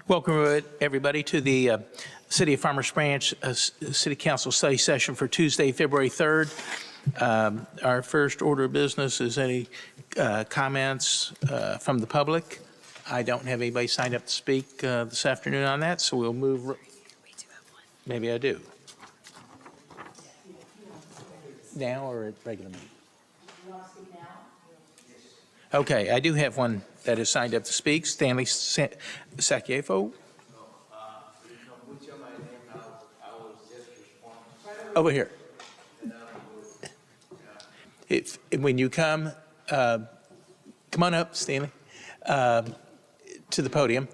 Welcome, everybody, to the City of Farmers Branch City Council study session for Tuesday, February 3rd. Our first order of business is any comments from the public. I don't have anybody signed up to speak this afternoon on that, so we'll move. We do have one. Maybe I do. Now or at regular meeting? You want to speak now? Okay, I do have one that is signed up to speak. Stanley Sakiefo. Over here. When you come on up, Stanley, to the podium.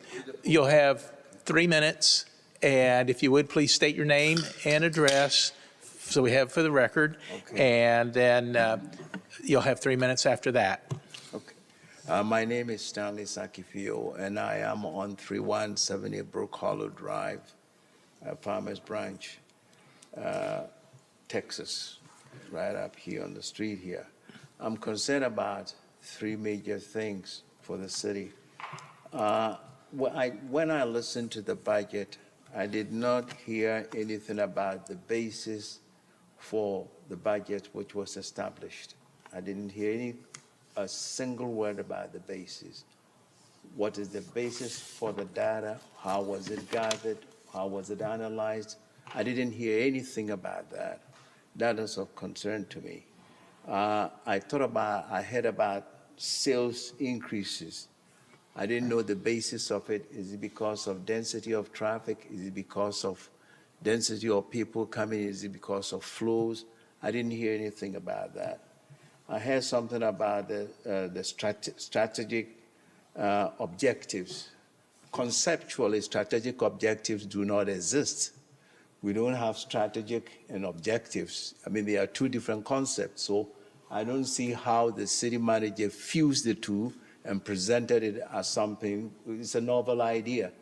You'll have 3 minutes, and if you would, please state your name and address, so we have for the record. Okay. And then you'll have 3 minutes after that. Okay. My name is Stanley Sakifio, and I am on 3170 Brook Hollow Drive, Farmers Branch, Texas, right up here on the street here. I'm concerned about three major things for the city. When I listened to the budget, I did not hear anything about the basis for the budget which was established. I didn't hear a single word about the basis. What is the basis for the data? How was it gathered? How was it analyzed? I didn't hear anything about that. That is of concern to me. I heard about sales increases. I didn't know the basis of it. Is it because of density of traffic? Is it because of density of people coming? Is it because of flows? I didn't hear anything about that. I heard something about the strategic objectives. Conceptually, strategic objectives do not exist. We don't have strategic and objectives. I mean, they are two different concepts. So I don't see how the city manager fused the two and presented it as something. It's a novel idea.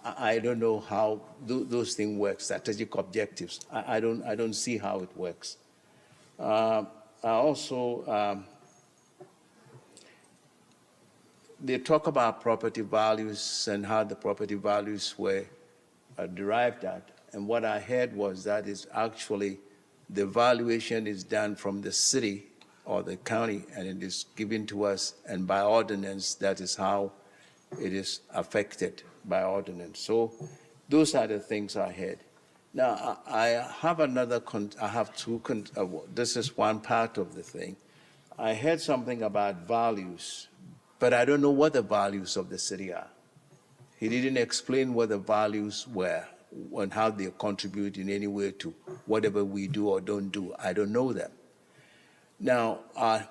I don't know how those things work. Strategic objectives. I don't see how it works. They talk about property values and how the property values were derived at. And what I heard was that is actually the valuation is done from the city or the county, and it is given to us, and by ordinance, that is how it is affected by ordinance. So those are the things I heard. Now, I have this is one part of the thing. I heard something about values, but I don't know what the values of the city are. He didn't explain what the values were and how they contribute in any way to whatever we do or don't do. I don't know them. Now,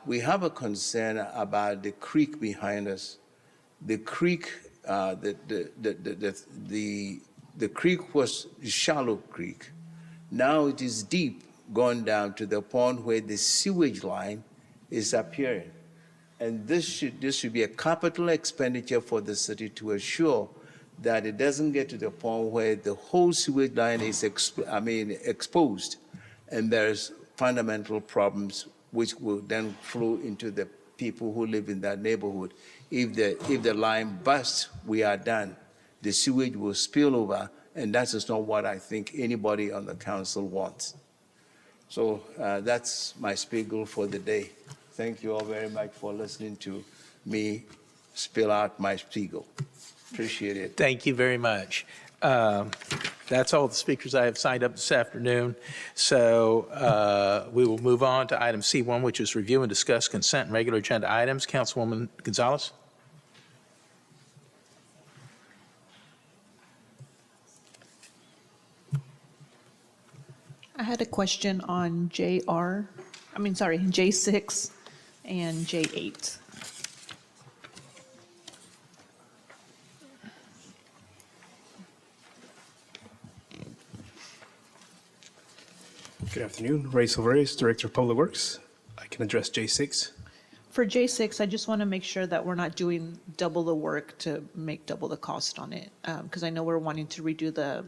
we have a concern about the creek behind us. The creek, the creek was a shallow creek. Now it is deep, gone down to the point where the sewage line is appearing. And this should be a capital expenditure for the city to assure that it doesn't get to the point where the whole sewage line is exposed, and there's fundamental problems which will then flow into the people who live in that neighborhood. If the line busts, we are done. The sewage will spill over, and that is not what I think anybody on the council wants. So that's my spiel for the day. Thank you all very much for listening to me spill out my spiel. Appreciate it. Thank you very much. That's all the speakers I have signed up this afternoon. So we will move on to item C1, which is review and discuss consent and regular agenda items. Councilwoman Gonzalez. I had a question on J6 and J8. Good afternoon. Ray Silveris, Director of Public Works. I can address J6. For J6, I just want to make sure that we're not doing double the work to make double the cost on it, because I know we're wanting to redo the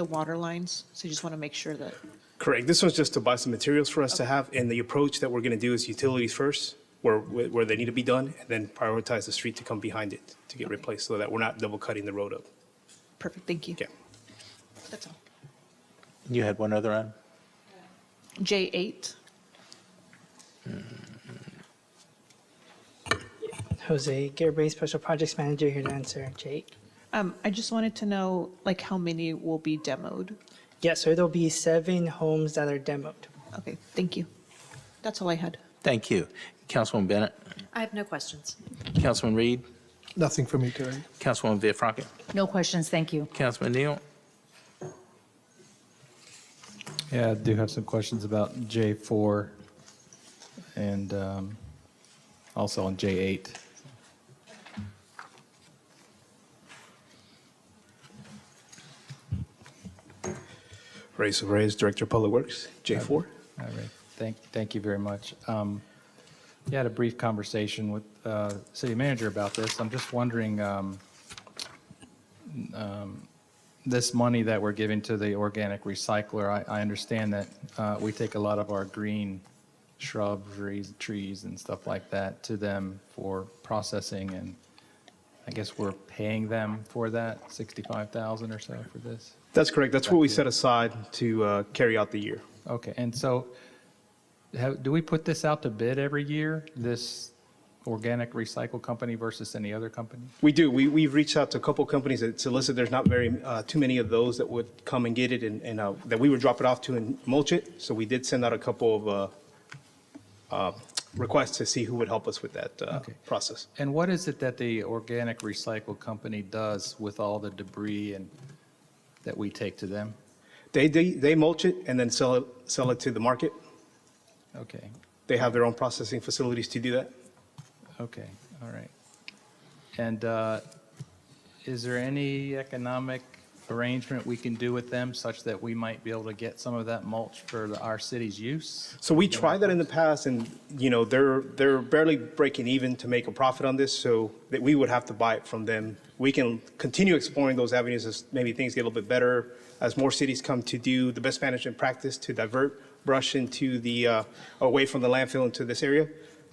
water lines, so I just want to make sure that. Correct. This one's just to buy some materials for us to have, and the approach that we're going to do is utilities first, where they need to be done, and then prioritize the street to come behind it to get replaced so that we're not double cutting the road up. Perfect, thank you. Yeah. That's all. You had one other on? J8. Jose Garibay, Special Projects Manager, here to answer Jake. I just wanted to know, like, how many will be demoed? Yes, sir, there'll be 7 homes that are demoed. Okay, thank you. That's all I had. Thank you. Councilwoman Bennett, I have no questions. Councilman Reed, Nothing for me today. Councilwoman Villafranca, No questions, thank you. Councilman Neal. Yeah, I do have some questions about J4 and also on J8. Reyes, Director of Public Works, J4. All right, thank you very much. Yeah, I had a brief conversation with city manager about this. I'm just wondering, this money that we're giving to the organic recycler, I understand that we take a lot of our green shrubs, trees and stuff like that to them for processing, and I guess we're paying them for that, 65,000 or so for this? That's correct. That's what we set aside to carry out the year. Okay, and so do we put this out to bid every year, this organic recycle company versus any other company? We do. We've reached out to a couple companies that solicit. There's not too many of those that would come and get it and that we would drop it off to and mulch it. So we did send out a couple of requests to see who would help us with that Okay. process. And what is it that the organic recycle company does with all the debris and that we take to them? They mulch it and then sell it to the market. Okay, They have their own processing facilities to do that. okay, all right. And is there any economic arrangement we can do with them such that we might be able to get some of that mulch for our city's use? So we tried that in the past, and they're barely breaking even to make a profit on this, so that we would have to buy it from them. We can continue exploring those avenues as maybe things get a little bit better, as more cities come to do the best management practice to divert brush into the away from the landfill into this area.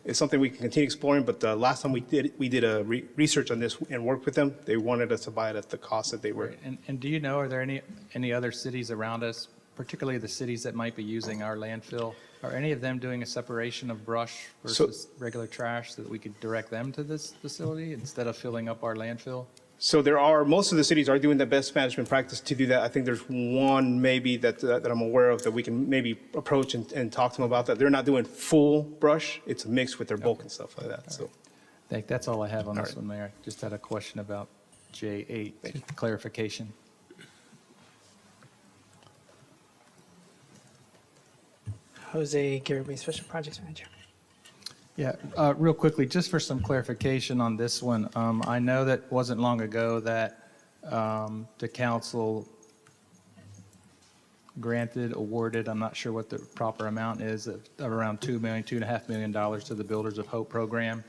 It's something we can continue exploring, but the last time we did a research on this and worked with them. They wanted us to buy it at the cost that they were. And do you know, are there any other cities around us, particularly the cities that might be using our landfill? Are any of them doing a separation of brush versus regular trash so that we could direct them to this facility instead of filling up our landfill? So most of the cities are doing the best management practice to do that. I think there's one maybe that I'm aware of that we can maybe approach and talk to them about that. They're not doing full brush. It's a mix with their bulk and stuff like that. So That's all I have on this one, Mayor. Just had a question about J8, clarification. Jose Garibay, Special Projects Manager. Yeah, real quickly, just for some clarification on this one, I know that wasn't long ago that the council granted, awarded, I'm not sure what the proper amount is, of around $2.5 million to the Builders of Hope program.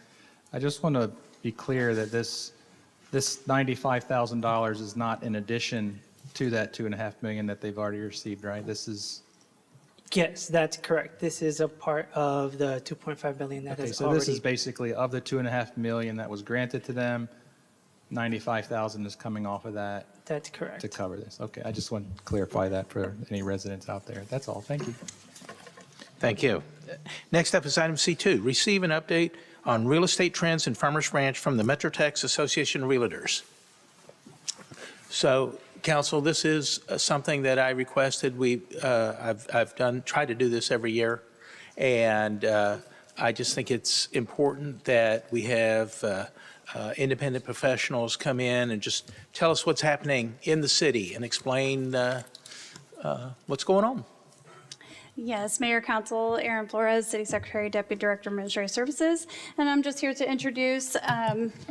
I just want to be clear that this $95,000 is not in addition to that $2.5 million that they've already received, right? This is, Yes, that's correct. This is a part of the 2.5 billion that okay, is so this is already, basically of the $2.5 million that was granted to them, 95,000 is coming off of that that's correct. to cover this. Okay, I just want to clarify that for any residents out there. That's all. Thank you. Thank you. Next up is item C2, receive an update on real estate trends in Farmers Branch from the MetroTex Association of Realtors. So, Council, this is something that I requested. I've tried to do this every year, and I just think it's important that we have independent professionals come in and just tell us what's happening in the city and explain what's going on. Yes, Mayor, Council, Aaron Flores, City Secretary, Deputy Director, Administrative Services, and I'm just here to introduce,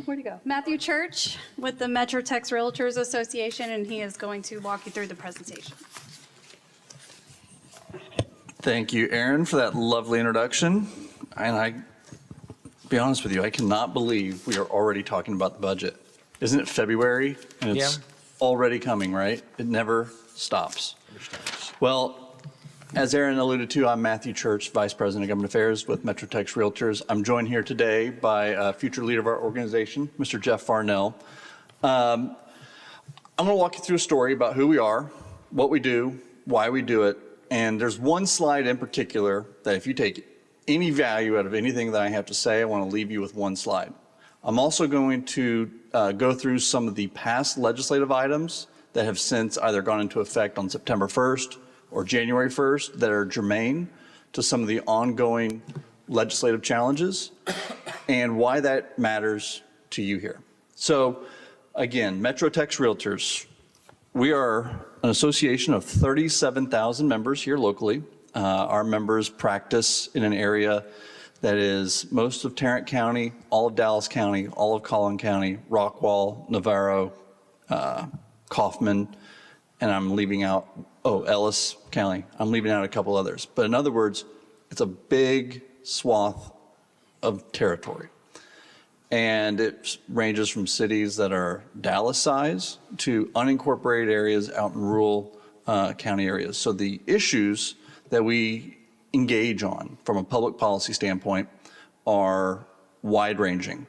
where'd he go? Matthew Church with the MetroTex Realtors Association, and he is going to walk you through the presentation. Thank you, Aaron, for that lovely introduction. And be honest with you, I cannot believe we are already talking about the budget. Isn't it February? And it's already coming, right? It never stops. Well, as Aaron alluded to, I'm Matthew Church, Vice President of Government Affairs with MetroTex Realtors. I'm joined here today by a future leader of our organization, Mr. Jeff Farnell. I'm going to walk you through a story about who we are, what we do, why we do it. And there's one slide in particular that if you take any value out of anything that I have to say, I want to leave you with one slide. I'm also going to go through some of the past legislative items that have since either gone into effect on September 1st or January 1st that are germane to some of the ongoing legislative challenges and why that matters to you here. So again, MetroTex Realtors, we are an association of 37,000 members here locally. Our members practice in an area that is most of Tarrant County, all of Dallas County, all of Collin County, Rockwall, Navarro, Kaufman, and I'm leaving out, Ellis County. I'm leaving out a couple others. But in other words, it's a big swath of territory. And it ranges from cities that are Dallas size to unincorporated areas out in rural county areas. So the issues that we engage on from a public policy standpoint are wide ranging.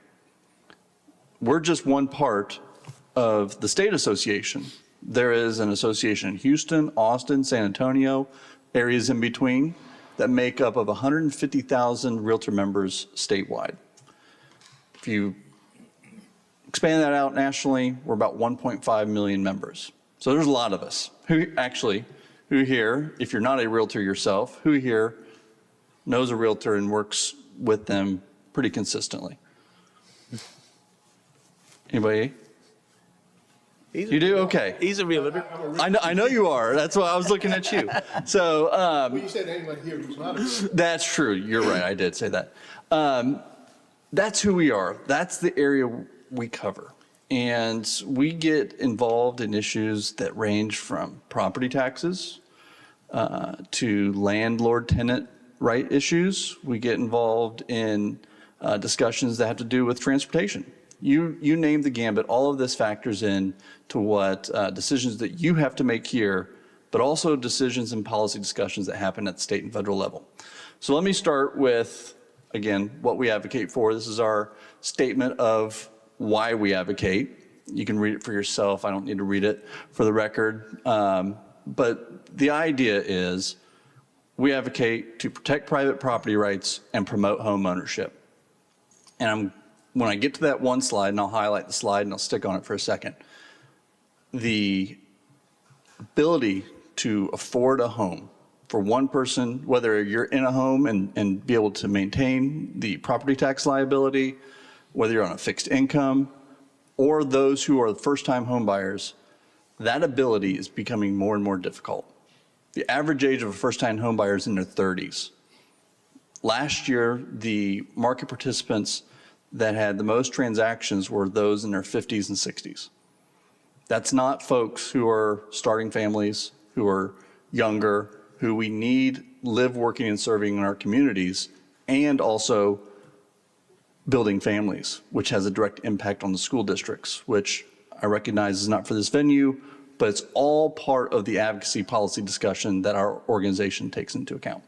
We're just one part of the state association. There is an association in Houston, Austin, San Antonio, areas in between that make up of 150,000 realtor members statewide. If you expand that out nationally, we're about 1.5 million members. So there's a lot of us who here, if you're not a realtor yourself, who here knows a realtor and works with them pretty consistently. Anybody? You do? Okay. He's a realtor. I know you are. That's why I was looking at you. So Well, you said anyone here who's not a realtor. that's true. You're right. I did say that. That's who we are. That's the area we cover. And we get involved in issues that range from property taxes to landlord-tenant right issues. We get involved in discussions that have to do with transportation. You name the gambit. All of this factors in to what decisions that you have to make here, but also decisions and policy discussions that happen at the state and federal level. So let me start with, again, what we advocate for. This is our statement of why we advocate. You can read it for yourself. I don't need to read it for the record. But the idea is we advocate to protect private property rights and promote home ownership. And when I get to that one slide, and I'll highlight the slide and I'll stick on it for a second, the ability to afford a home for one person, whether you're in a home and be able to maintain the property tax liability, whether you're on a fixed income, or those who are first-time home buyers, that ability is becoming more and more difficult. The average age of a first-time home buyer is in their 30s. Last year, the market participants that had the most transactions were those in their 50s and 60s. That's not folks who are starting families, who are younger, who we need live, working, and serving in our communities, and also building families, which has a direct impact on the school districts, which I recognize is not for this venue, but it's all part of the advocacy policy discussion that our organization takes into account.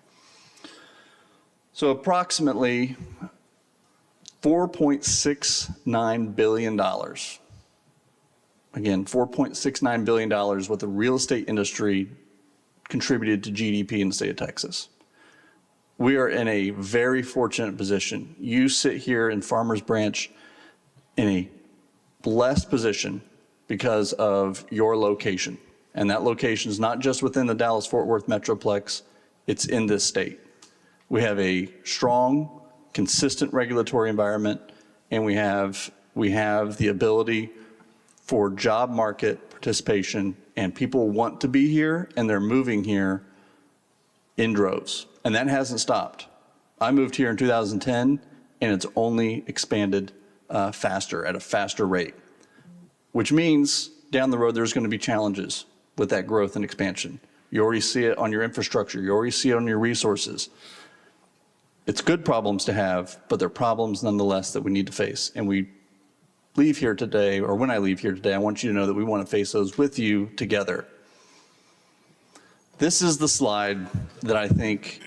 So approximately $4.69 billion. Again, $4.69 billion what the real estate industry contributed to GDP in the state of Texas. We are in a very fortunate position. You sit here in Farmers Branch in a blessed position because of your location. And that location is not just within the Dallas-Fort Worth Metroplex, it's in this state. We have a strong, consistent regulatory environment, and we have the ability for job market participation, and people want to be here and they're moving here in droves. And that hasn't stopped. I moved here in 2010 and it's only expanded faster, at a faster rate, which means down the road there's going to be challenges with that growth and expansion. You already see it on your infrastructure. You already see it on your resources. It's good problems to have, but they're problems nonetheless that we need to face. And we leave here today, or when I leave here today, I want you to know that we want to face those with you together. This is the slide that I think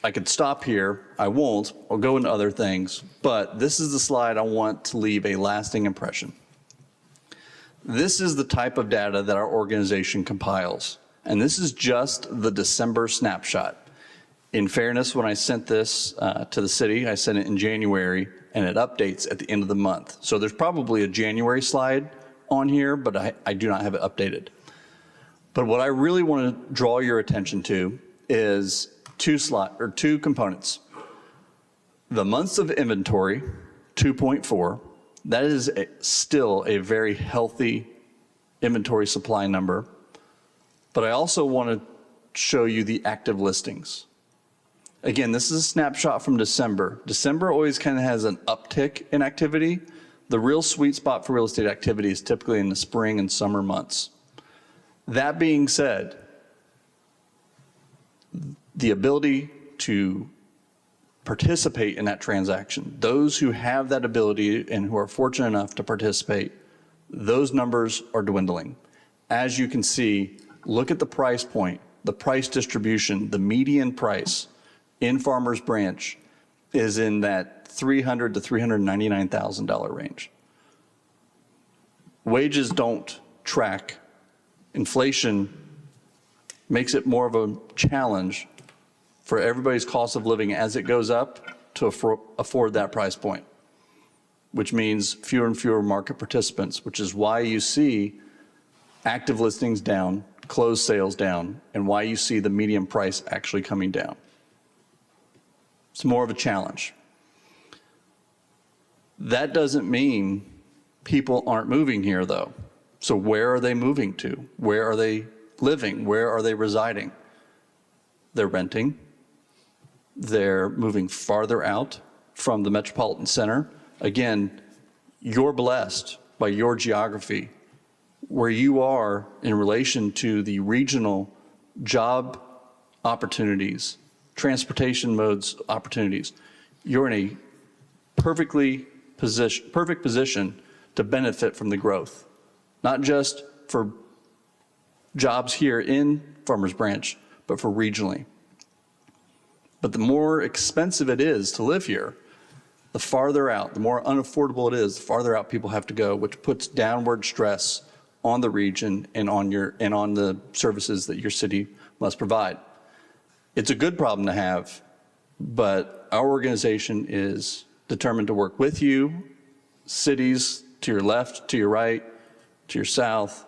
I could stop here. I won't. I'll go into other things. But this is the slide I want to leave a lasting impression. This is the type of data that our organization compiles. And this is just the December snapshot. In fairness, when I sent this to the city, I sent it in January, and it updates at the end of the month. So there's probably a January slide on here, but I do not have it updated. But what I really want to draw your attention to is two components. The months of inventory, 2.4, that is still a very healthy inventory supply number. But I also want to show you the active listings. Again, this is a snapshot from December. December always kind of has an uptick in activity. The real sweet spot for real estate activity is typically in the spring and summer months. That being said, the ability to participate in that transaction, those who have that ability and who are fortunate enough to participate, those numbers are dwindling. As you can see, look at the price point, the price distribution, the median price in Farmers Branch is in that $300,000 to $399,000 range. Wages don't track. Inflation makes it more of a challenge for everybody's cost of living as it goes up to afford that price point, which means fewer and fewer market participants, which is why you see active listings down, closed sales down, and why you see the median price actually coming down. It's more of a challenge. That doesn't mean people aren't moving here, though. So where are they moving to? Where are they living? Where are they residing? They're renting. They're moving farther out from the metropolitan center. Again, you're blessed by your geography, where you are in relation to the regional job opportunities, transportation modes opportunities. You're in a perfect position to benefit from the growth, not just for jobs here in Farmers Branch, but for regionally. But the more expensive it is to live here, the farther out, the more unaffordable it is, the farther out people have to go, which puts downward stress on the region and on the services that your city must provide. It's a good problem to have, but our organization is determined to work with you, cities to your left, to your right, to your south,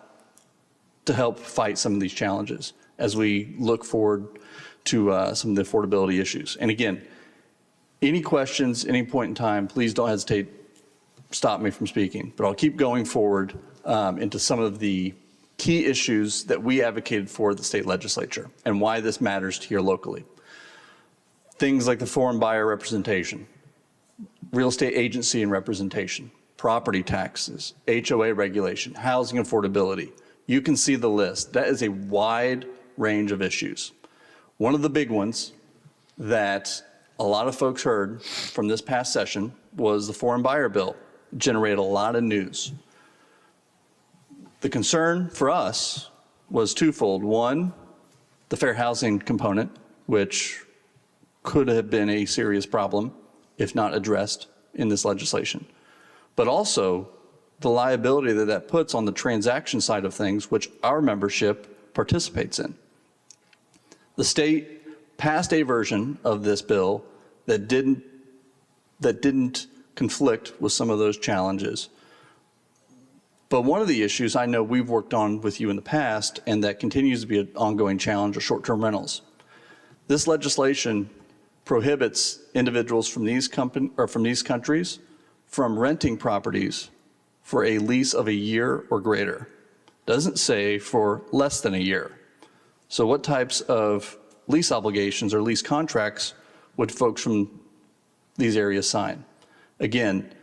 to help fight some of these challenges as we look forward to some of the affordability issues. And again, any questions, any point in time, please don't hesitate, stop me from speaking, but I'll keep going forward into some of the key issues that we advocated for at the state legislature and why this matters to here locally. Things like the foreign buyer representation, real estate agency and representation, property taxes, HOA regulation, housing affordability. You can see the list. That is a wide range of issues. One of the big ones that a lot of folks heard from this past session was the foreign buyer bill. It generated a lot of news. The concern for us was twofold. One, the fair housing component, which could have been a serious problem if not addressed in this legislation, but also the liability that that puts on the transaction side of things, which our membership participates in. The state passed a version of this bill that didn't conflict with some of those challenges. But one of the issues I know we've worked on with you in the past, and that continues to be an ongoing challenge, are short-term rentals. This legislation prohibits individuals from these countries from renting properties for a lease of a year or greater. Doesn't say for less than a year. So what types of lease obligations or lease contracts would folks from these areas sign? Again,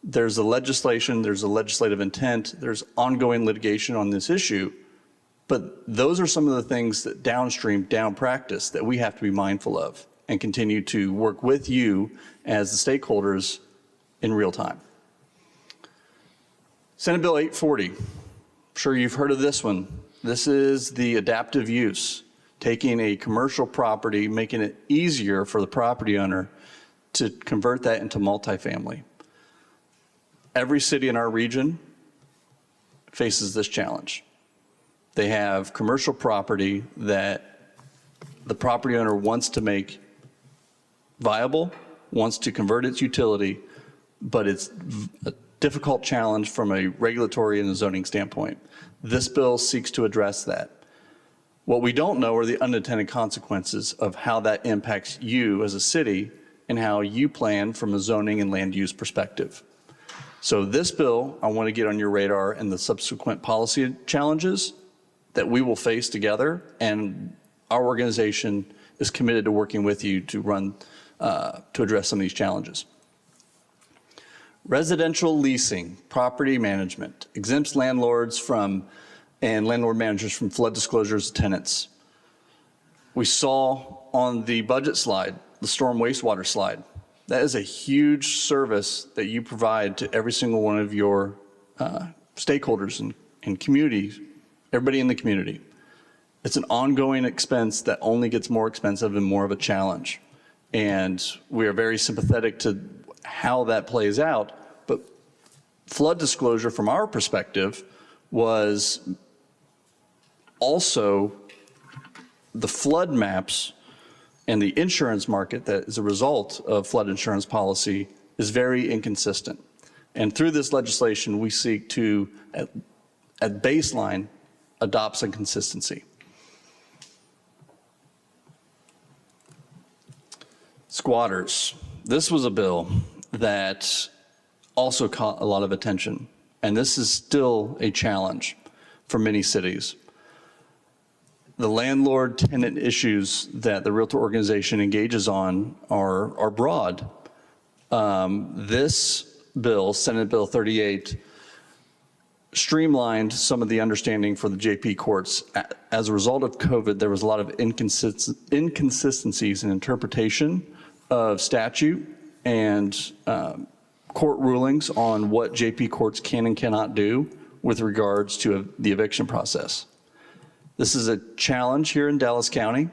there's a legislation, there's a legislative intent, there's ongoing litigation on this issue, but those are some of the things that downstream, down practice, that we have to be mindful of and continue to work with you as the stakeholders in real time. Senate Bill 840, I'm sure you've heard of this one. This is the adaptive use, taking a commercial property, making it easier for the property owner to convert that into multifamily. Every city in our region faces this challenge. They have commercial property that the property owner wants to make viable, wants to convert its utility, but it's a difficult challenge from a regulatory and a zoning standpoint. This bill seeks to address that. What we don't know are the unintended consequences of how that impacts you as a city and how you plan from a zoning and land use perspective. So this bill, I want to get on your radar and the subsequent policy challenges that we will face together, and our organization is committed to working with you to address some of these challenges. Residential leasing, property management, exempts landlords and landlord managers from flood disclosures to tenants. We saw on the budget slide, the storm wastewater slide, that is a huge service that you provide to every single one of your stakeholders and communities, everybody in the community. It's an ongoing expense that only gets more expensive and more of a challenge. And we are very sympathetic to how that plays out. But flood disclosure from our perspective was also the flood maps and the insurance market that is a result of flood insurance policy is very inconsistent. And through this legislation, we seek to, at baseline, adopt some consistency. Squatters. This was a bill that also caught a lot of attention, and this is still a challenge for many cities. The landlord-tenant issues that the Realtor organization engages on are broad. This bill, Senate Bill 38, streamlined some of the understanding for the JP courts. As a result of COVID, there was a lot of inconsistencies in interpretation of statute and court rulings on what JP courts can and cannot do with regards to the eviction process. This is a challenge here in Dallas County.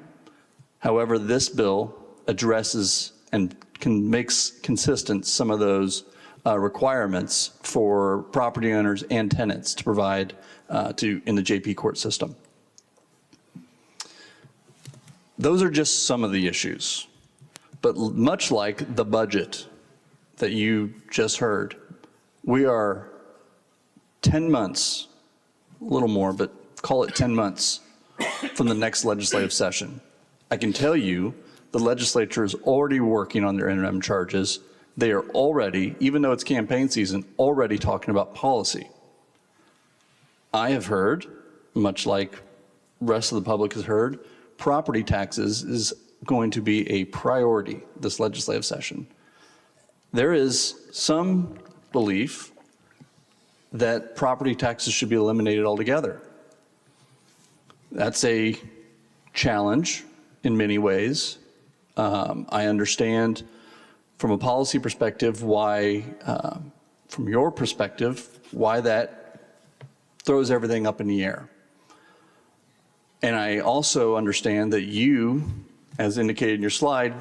However, this bill addresses and makes consistent some of those requirements for property owners and tenants to provide in the JP court system. Those are just some of the issues. But much like the budget that you just heard, we are 10 months, a little more, but call it 10 months from the next legislative session. I can tell you the legislature is already working on their interim charges. They are already, even though it's campaign season, already talking about policy. I have heard, much like the rest of the public has heard, property taxes is going to be a priority this legislative session. There is some belief that property taxes should be eliminated altogether. That's a challenge in many ways. I understand from a policy perspective why, from your perspective, why that throws everything up in the air. And I also understand that you, as indicated in your slide,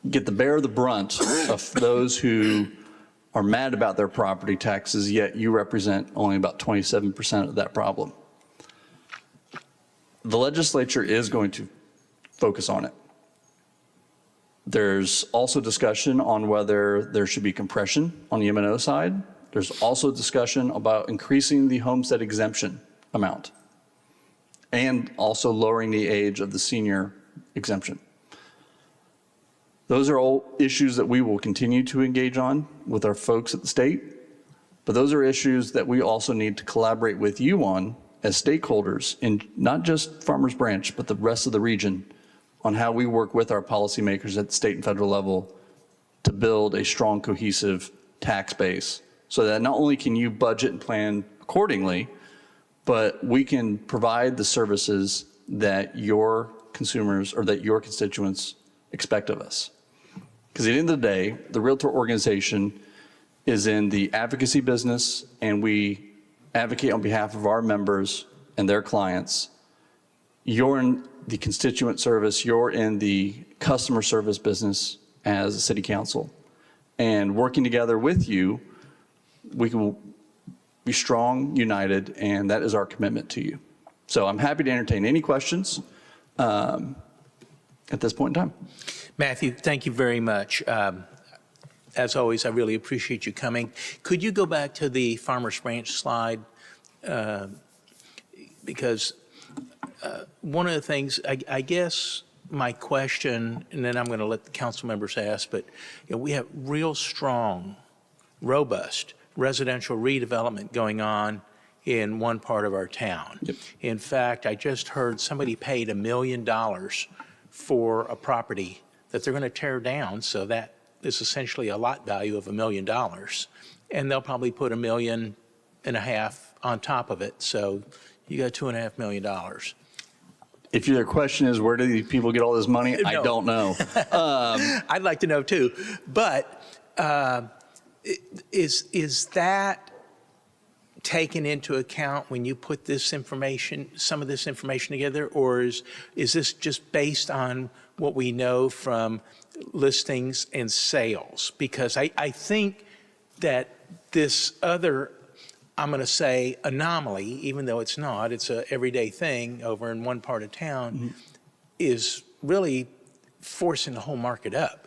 get to bear the brunt of those who are mad about their property taxes, yet you represent only about 27% of that problem. The legislature is going to focus on it. There's also discussion on whether there should be compression on the M&O side. There's also discussion about increasing the homestead exemption amount and also lowering the age of the senior exemption. Those are all issues that we will continue to engage on with our folks at the state, but those are issues that we also need to collaborate with you on as stakeholders in not just Farmers Branch, but the rest of the region on how we work with our policymakers at the state and federal level to build a strong, cohesive tax base so that not only can you budget and plan accordingly, but we can provide the services that your consumers or that your constituents expect of us. Because at the end of the day, the Realtor organization is in the advocacy business, and we advocate on behalf of our members and their clients. You're in the constituent service, you're in the customer service business as a city council. And working together with you, we be strong, united, and that is our commitment to you. So I'm happy to entertain any questions at this point in time. Matthew, thank you very much. As always, I really appreciate you coming. Could you go back to the Farmers Branch slide? Because one of the things, I guess my question, and then I'm going to let the council members ask, but we have real strong, robust residential redevelopment going on in one part of our town. Yep. In fact, I just heard somebody paid $1 million for a property that they're going to tear down, so that is essentially a lot value of $1 million. And they'll probably put $1.5 million on top of it, so you got $2.5 million. If your question is, where do these people get all this money? I No. don't know. I'd like to know too, but is that taken into account when you put this information, some of this information together, or is this just based on what we know from listings and sales? Because I think that this other, I'm going to say anomaly, even though it's not, it's a everyday thing over in one part of town, is really forcing the whole market up.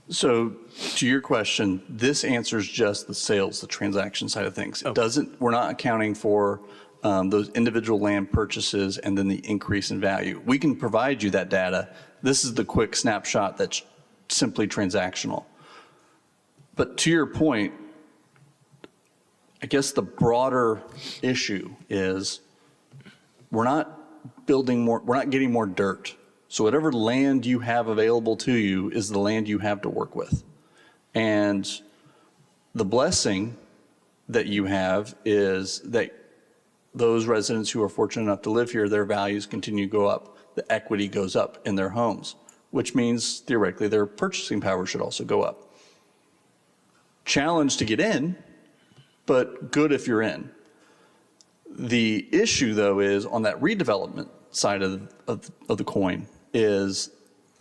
So to your question, this answers just the sales, the transaction side of things. It doesn't, we're not accounting for those individual land purchases and then the increase in value. We can provide you that data. This is the quick snapshot that's simply transactional. But to your point, I guess the broader issue is we're not building more, we're not getting more dirt. So whatever land you have available to you is the land you have to work with. And the blessing that you have is that those residents who are fortunate enough to live here, their values continue to go up. The equity goes up in their homes, which means theoretically their purchasing power should also go up. Challenge to get in, but good if you're in. The issue, though, is on that redevelopment side of the coin is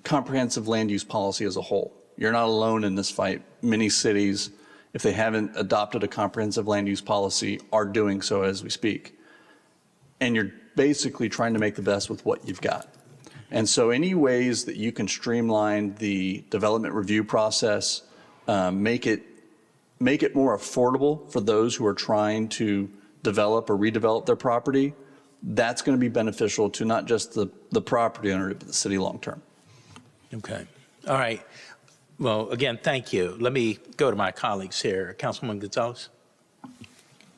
comprehensive land use policy as a whole. You're not alone in this fight. Many cities, if they haven't adopted a comprehensive land use policy, are doing so as we speak. And you're basically trying to make the best with what you've got. And so any ways that you can streamline the development review process, make it more affordable for those who are trying to develop or redevelop their property, that's going to be beneficial to not just the property owner, but the city long term. Okay. All right. Well, again, thank you. Let me go to my colleagues here. Councilwoman Gonzalez?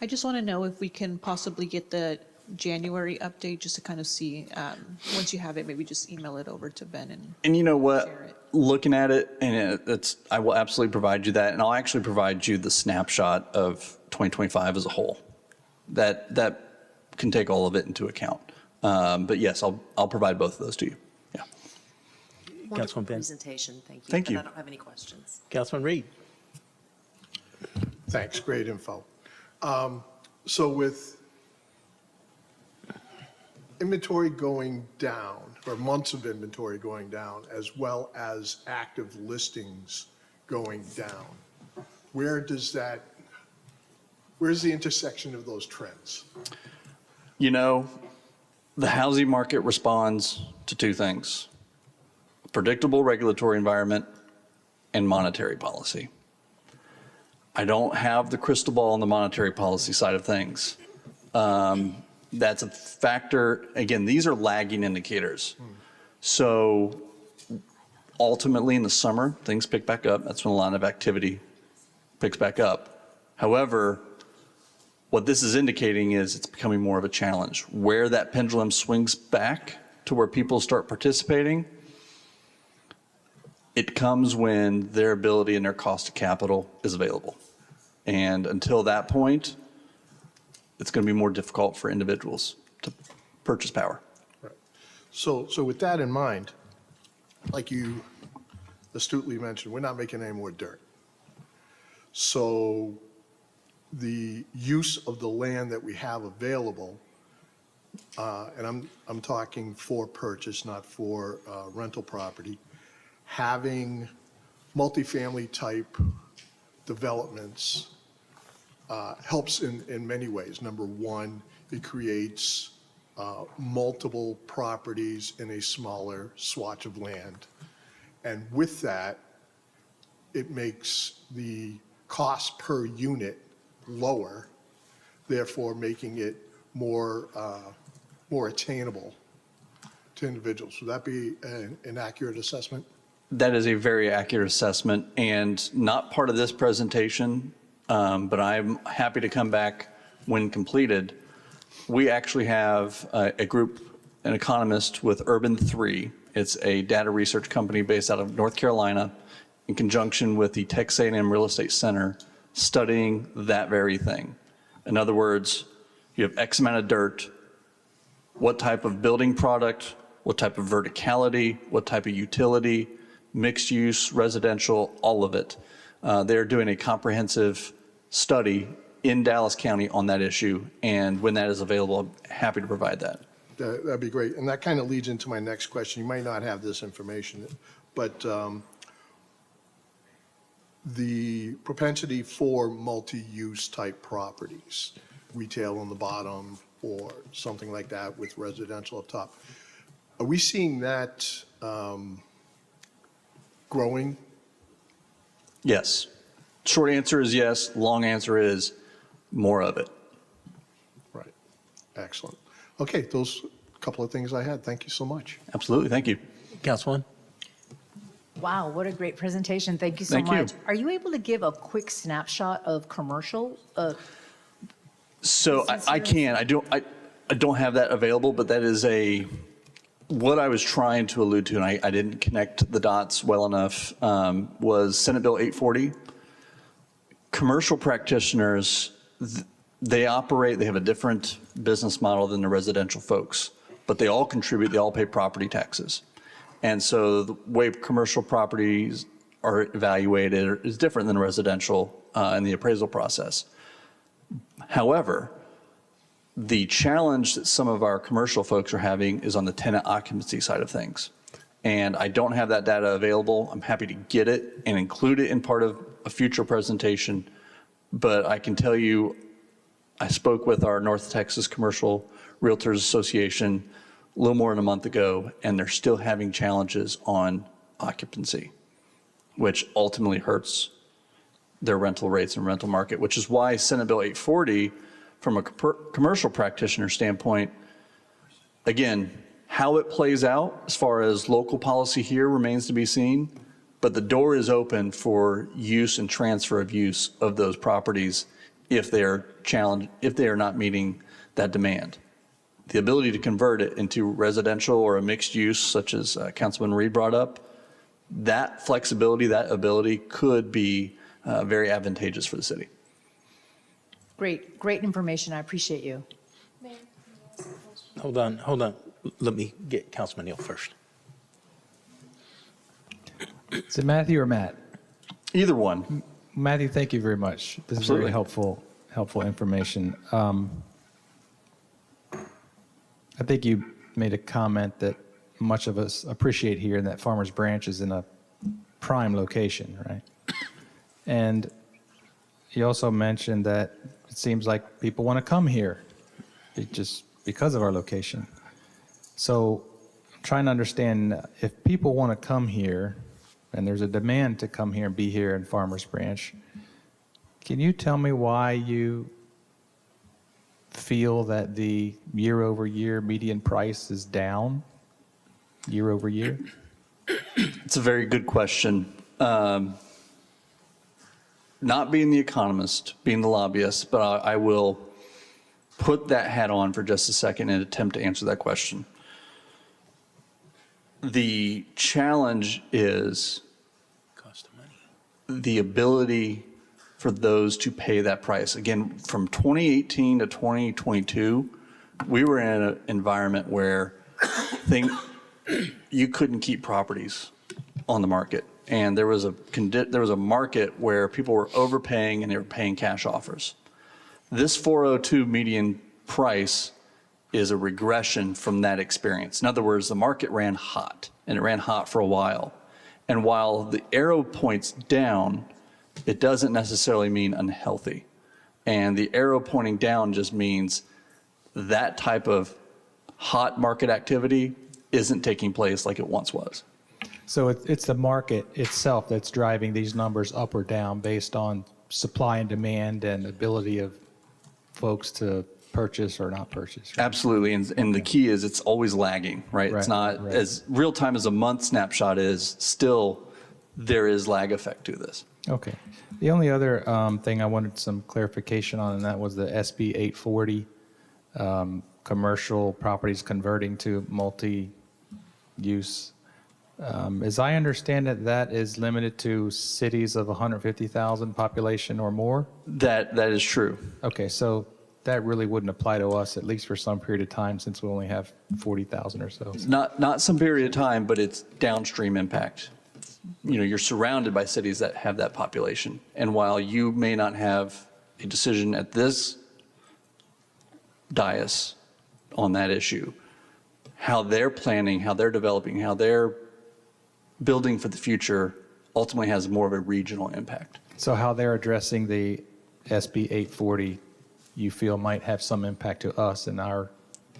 I just want to know if we can possibly get the January update, just to kind of see, once you have it, maybe just email it over to Ben And you know what? share it. Looking at it, and I will absolutely provide you that, and I'll actually provide you the snapshot of 2025 as a whole. That can take all of it into account. But yes, I'll provide both of those to you. Yeah. Wonderful Councilman Ben. presentation, thank you. Thank But you. I don't have any questions. Councilman Reed? Thanks, great info. So with inventory going down, or months of inventory going down, as well as active listings going down, where's the intersection of those trends? You know, the housing market responds to two things: a predictable regulatory environment and monetary policy. I don't have the crystal ball on the monetary policy side of things. That's a factor. Again, these are lagging indicators. So ultimately in the summer, things pick back up. That's when a lot of activity picks back up. However, what this is indicating is it's becoming more of a challenge. Where that pendulum swings back to where people start participating, it comes when their ability and their cost of capital is available. And until that point, it's going to be more difficult for individuals to purchase power. Right. So with that in mind, like you astutely mentioned, we're not making any more dirt. So the use of the land that we have available, and I'm talking for purchase, not for rental property, having multifamily type developments helps in many ways. Number one, it creates multiple properties in a smaller swatch of land. And with that, it makes the cost per unit lower, therefore making it more attainable to individuals. Would that be an accurate assessment? That is a very accurate assessment and not part of this presentation, but I'm happy to come back when completed. We actually have a group, an economist with Urban 3. It's a data research company based out of North Carolina in conjunction with the Texas A&M Real Estate Center studying that very thing. In other words, you have X amount of dirt, what type of building product, what type of verticality, what type of utility, mixed use, residential, all of it. They're doing a comprehensive study in Dallas County on that issue, and when that is available, I'm happy to provide that. That'd be great. And that kind of leads into my next question. You might not have this information, but the propensity for multi-use type properties, retail on the bottom or something like that with residential up top, are we seeing that growing? Yes. Short answer is yes. Long answer is more of it. Right. Excellent. Okay, those couple of things I had. Thank you so much. Absolutely. Thank you. Councilwoman? Wow, what a great presentation. Thank you so Thank you. much. Are you able to give a quick snapshot of commercial? So I can. I don't have that available, but that is what I was trying to allude to, and I didn't connect the dots well enough, was Senate Bill 840. Commercial practitioners, they have a different business model than the residential folks, but they all contribute, they all pay property taxes. And so the way commercial properties are evaluated is different than residential in the appraisal process. However, the challenge that some of our commercial folks are having is on the tenant occupancy side of things. And I don't have that data available. I'm happy to get it and include it in part of a future presentation. But I can tell you, I spoke with our North Texas Commercial Realtors Association a little more than a month ago, and they're still having challenges on occupancy, which ultimately hurts their rental rates and rental market, which is why Senate Bill 840, from a commercial practitioner standpoint, again, how it plays out as far as local policy here remains to be seen, but the door is open for use and transfer of use of those properties if they are challenged, if they are not meeting that demand. The ability to convert it into residential or a mixed use, such as Councilman Reed brought up, that flexibility, that ability could be very advantageous for the city. Great information. I appreciate you. Hold on. Let me get Councilman Neal first. Is it Matthew or Matt? Either one. Matthew, thank you very much. This is Absolutely. very helpful information. I think you made a comment that much of us appreciate here, and that Farmers Branch is in a prime location, right? And you also mentioned that it seems like people want to come here just because of our location. So I'm trying to understand, if people want to come here and there's a demand to come here and be here in Farmers Branch, can you tell me why you feel that the year-over-year median price is down year-over-year? It's a very good question. Not being the economist, being the lobbyist, but I will put that hat on for just a second and attempt to answer that question. The challenge is Cost of money. the ability for those to pay that price. Again, from 2018 to 2022, we were in an environment where you couldn't keep properties on the market. And there was a market where people were overpaying and they were paying cash offers. This 402 median price is a regression from that experience. In other words, the market ran hot, and it ran hot for a while. And while the arrow points down, it doesn't necessarily mean unhealthy. And the arrow pointing down just means that type of hot market activity isn't taking place like it once was. So it's the market itself that's driving these numbers up or down based on supply and demand and ability of folks to purchase or not purchase. Right? Absolutely. And the key is it's always lagging, right? It's Right, not right. as real time as a month snapshot is, still there is lag effect to this. Okay. The only other thing I wanted some clarification on, and that was the SB 840, commercial properties converting to multi-use. As I understand it, that is limited to cities of 150,000 population or more? That is true. Okay, so that really wouldn't apply to us, at least for some period of time, since we only have 40,000 or so. Not some period of time, but it's downstream impact. You know, you're surrounded by cities that have that population. And while you may not have a decision at this dais on that issue, how they're planning, how they're developing, how they're building for the future ultimately has more of a regional impact. So how they're addressing the SB 840, you feel might have some impact to us in our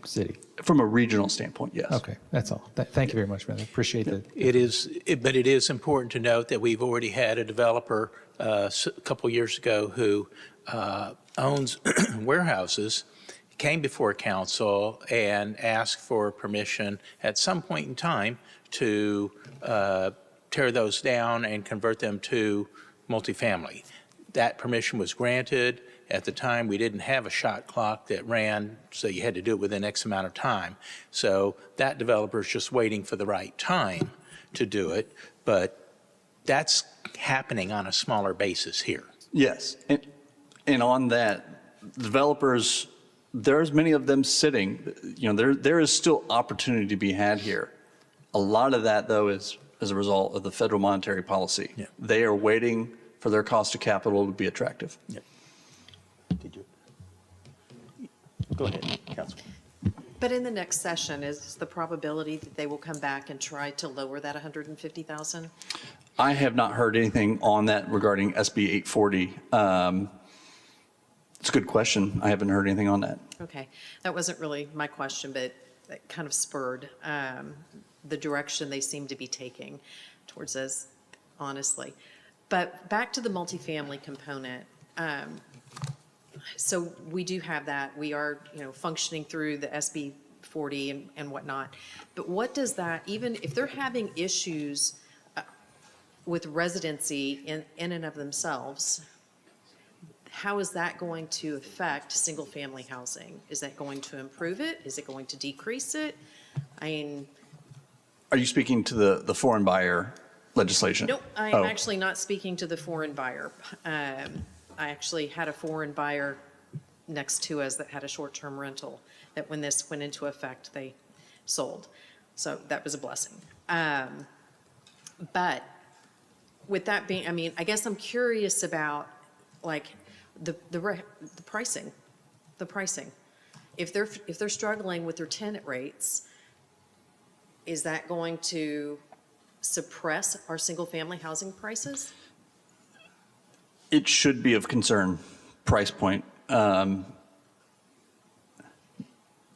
city? From a regional standpoint, yes. Okay, that's all. Thank you very much, man. I appreciate that. But it is important to note that we've already had a developer a couple years ago who owns warehouses, came before council and asked for permission at some point in time to tear those down and convert them to multifamily. That permission was granted. At the time, we didn't have a shot clock that ran, so you had to do it within X amount of time. So that developer's just waiting for the right time to do it, but that's happening on a smaller basis here. Yes. And on that, developers, there's many of them sitting, you know, there is still opportunity to be had here. A lot of that, though, is as a result of the federal monetary policy. Yeah. They are waiting for their cost of capital to be attractive. Yeah. Did you? Go ahead, Councilman. But in the next session, is the probability that they will come back and try to lower that 150,000? I have not heard anything on that regarding SB 840. It's a good question. I haven't heard anything on that. Okay, that wasn't really my question, but that kind of spurred the direction they seem to be taking towards us, honestly. But back to the multifamily component. So we do have that. We are, you know, functioning through the SB 40 and whatnot. But what does that, even if they're having issues with residency in and of themselves, how is that going to affect single-family housing? Is that going to improve it? Is it going to decrease it? I mean, Are you speaking to the foreign buyer legislation? nope, I'm Oh. actually not speaking to the foreign buyer. I actually had a foreign buyer next to us that had a short-term rental, that when this went into effect, they sold. So that was a blessing. But with that being, I mean, I guess I'm curious about, like, the pricing, If they're struggling with their tenant rates, is that going to suppress our single-family housing prices? It should be of concern, price point. The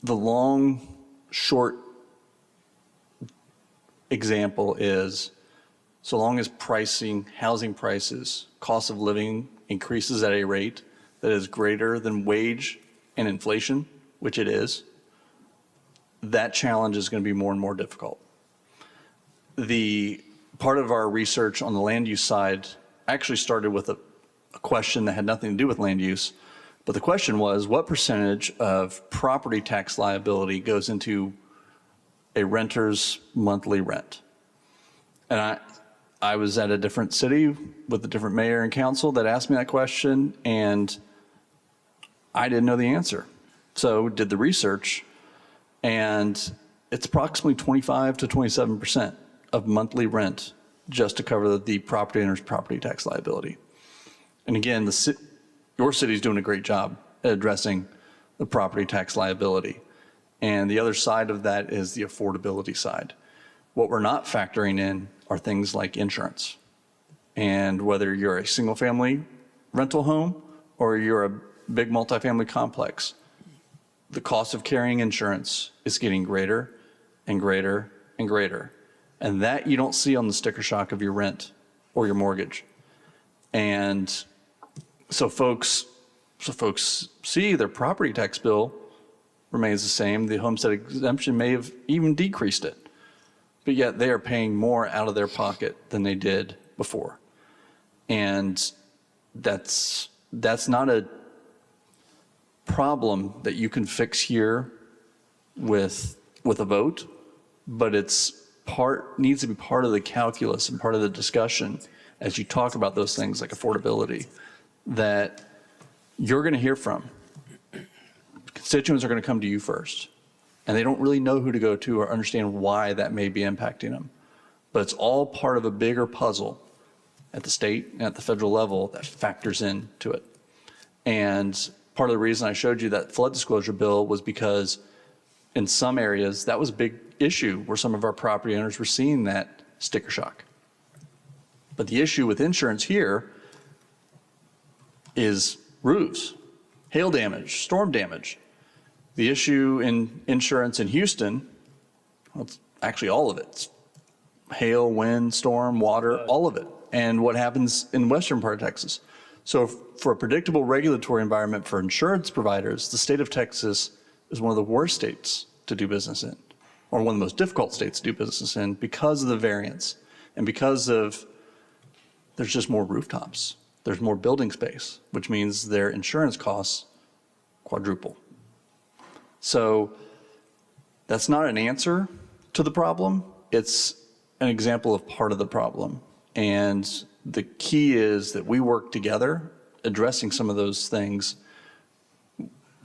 long, short example is, so long as pricing, housing prices, cost of living increases at a rate that is greater than wage and inflation, which it is, that challenge is going to be more and more difficult. The part of our research on the land use side actually started with a question that had nothing to do with land use, but the question was, what percentage of property tax liability goes into a renter's monthly rent? And I was at a different city with a different mayor and council that asked me that question, and I didn't know the answer. So did the research, and it's approximately 25 to 27% of monthly rent just to cover the property owner's property tax liability. And again, your city's doing a great job at addressing the property tax liability. And the other side of that is the affordability side. What we're not factoring in are things like insurance. And whether you're a single family rental home or you're a big multifamily complex, the cost of carrying insurance is getting greater and greater and greater. And that you don't see on the sticker shock of your rent or your mortgage. And so folks see their property tax bill remains the same. The homestead exemption may have even decreased it, but yet they are paying more out of their pocket than they did before. And that's not a problem that you can fix here with a vote, but needs to be part of the calculus and part of the discussion as you talk about those things like affordability that you're going to hear from. Constituents are going to come to you first, and they don't really know who to go to or understand why that may be impacting them. But it's all part of a bigger puzzle at the state and at the federal level that factors into it. And part of the reason I showed you that flood disclosure bill was because in some areas, that was a big issue where some of our property owners were seeing that sticker shock. But the issue with insurance here is roofs, hail damage, storm damage. The issue in insurance in Houston, well, it's actually all of it. It's hail, wind, storm, water, all of it. And what happens in the western part of Texas. So for a predictable regulatory environment for insurance providers, the state of Texas is one of the worst states to do business in, or one of the most difficult states to do business in because of the variance and because of there's just more rooftops. There's more building space, which means their insurance costs quadruple. So that's not an answer to the problem. It's an example of part of the problem. And the key is that we work together addressing some of those things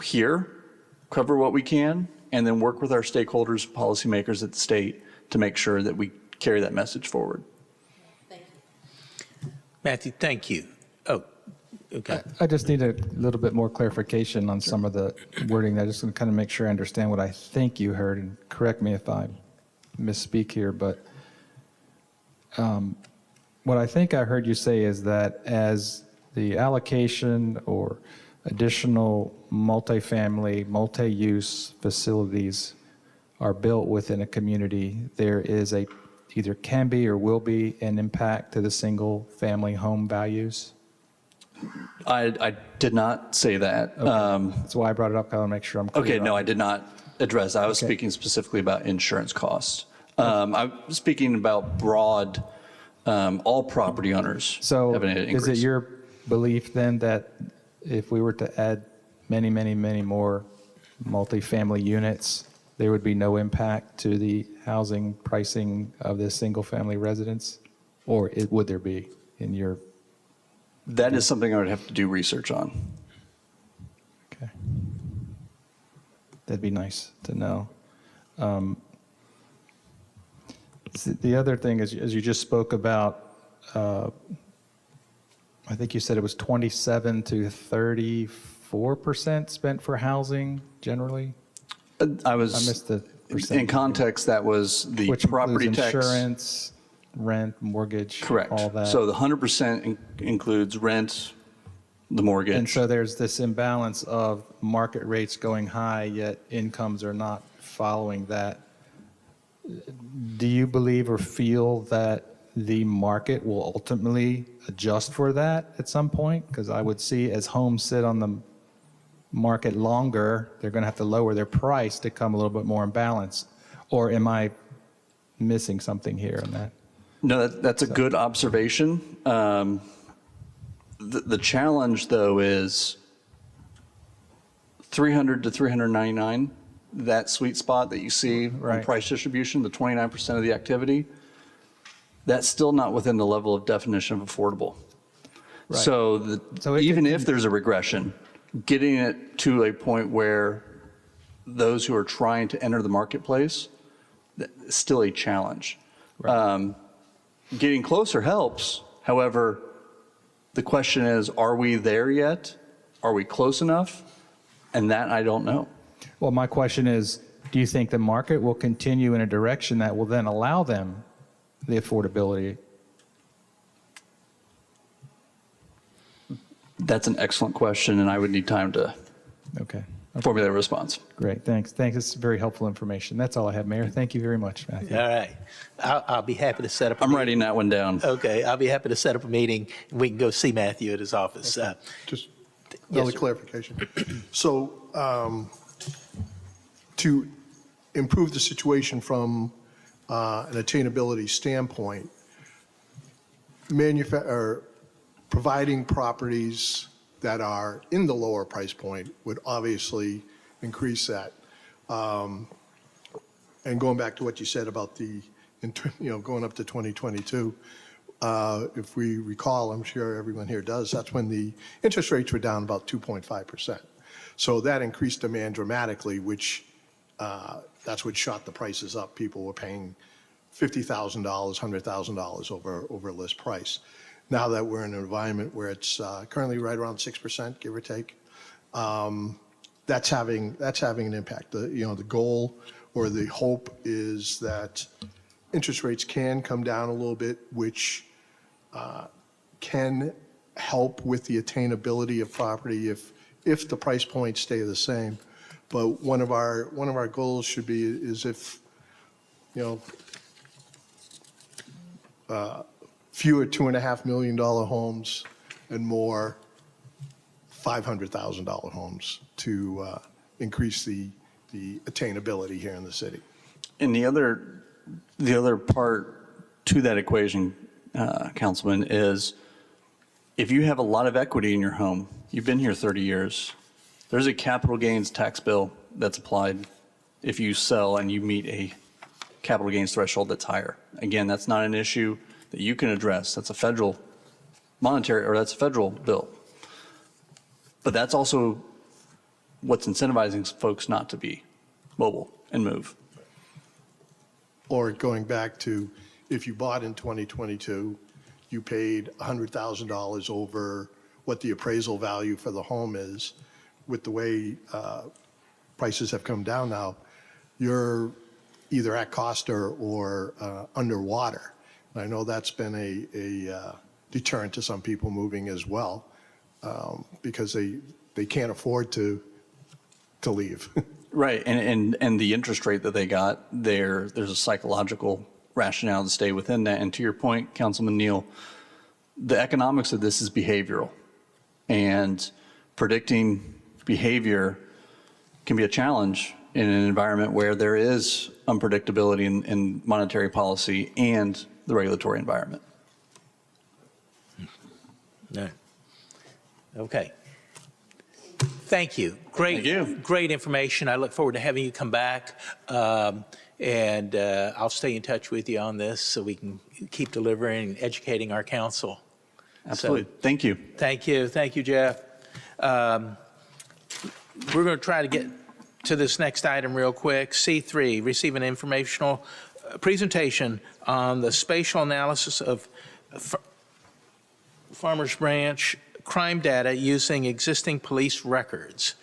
here, cover what we can, and then work with our stakeholders, policymakers at the state to make sure that we carry that message forward. Matthew, thank you. Oh, okay. I just need a little bit more clarification on some of the wording. I just want to kind of make sure I understand what I think you heard, and correct me if I misspeak here, but what I think I heard you say is that as the allocation or additional multifamily, multi-use facilities are built within a community, there is either can be or will be an impact to the single-family home values? I did not say that. That's why I brought it up. I want to make sure I'm clear. Okay, no, on I did not address. I was speaking specifically about insurance costs. I'm speaking about broad, all property owners So have an increase. is it your belief then that if we were to add many, many, many more multifamily units, there would be no impact to the housing pricing of the single-family residence? Or would there be in your? That is something I would have to do research on. Okay. That'd be nice to know. The other thing is, as you just spoke about, I think you said it was 27 to 34% spent for housing generally? I was. I missed the percentage. In context, that was the Which property includes tax. insurance, rent, mortgage, Correct. all that. So the 100% includes rent, the mortgage. And so there's this imbalance of market rates going high, yet incomes are not following that. Do you believe or feel that the market will ultimately adjust for that at some point? Because I would see as homes sit on the market longer, they're going to have to lower their price to come a little bit more in balance. Or am I missing something here on that? No, that's a good observation. The challenge, though, is 300 to 399, that sweet spot that you see on Right. price distribution, the 29% of the activity, that's still not within the level of definition of affordable. Right. So So it even can- if there's a regression, getting it to a point where those who are trying to enter the marketplace, that's still a challenge. Getting closer helps. However, the question is, are we there yet? Are we close enough? And that I don't know. Well, my question is, do you think the market will continue in a direction that will then allow them the affordability? That's an excellent question, and I would need time to Okay. formulate a response. Great, thanks. Thanks, it's very helpful information. That's all I have, Mayor. Thank you very much, Matthew. All right. I'll be happy to set up. I'm writing that one down. Okay, I'll be happy to set up a meeting, and we can go see Matthew at his office. Just Yes, another sir. clarification. So to improve the situation from an attainability standpoint, providing properties that are in the lower price point would obviously increase that. And going back to what you said about going up to 2022, if we recall, I'm sure everyone here does, that's when the interest rates were down about 2.5%. So that increased demand dramatically, which that's what shot the prices up. People were paying $50,000, $100,000 over list price. Now that we're in an environment where it's currently right around 6%, give or take, that's having an impact. The goal or the hope is that interest rates can come down a little bit, which can help with the attainability of property if the price points stay the same. But one of our goals should be is if fewer $2.5 million homes and more $500,000 homes to increase the attainability here in the city. And the other part to that equation, Councilman, is if you have a lot of equity in your home, you've been here 30 years, there's a capital gains tax bill that's applied if you sell and you meet a capital gains threshold that's higher. Again, that's not an issue that you can address. That's a federal that's a federal bill. But that's also what's incentivizing folks not to be mobile and move. Or going back to, if you bought in 2022, you paid $100,000 over what the appraisal value for the home is. With the way prices have come down now, you're either at cost or underwater. And I know that's been a deterrent to some people moving as well, because they can't afford to leave. Right, and the interest rate that they got, there's a psychological rationale to stay within that. And to your point, Councilman Neal, the economics of this is behavioral. And predicting behavior can be a challenge in an environment where there is unpredictability in monetary policy and the regulatory environment. No. Okay. Thank you. Great, Thank you. Great information. I look forward to having you come back. And I'll stay in touch with you on this so we can keep delivering and educating our council. Absolutely. Thank you. Thank you. Thank you, Jeff. We're going to try to get to this next item real quick. C3, receive an informational presentation on the spatial analysis of Farmers Branch crime data using existing police records.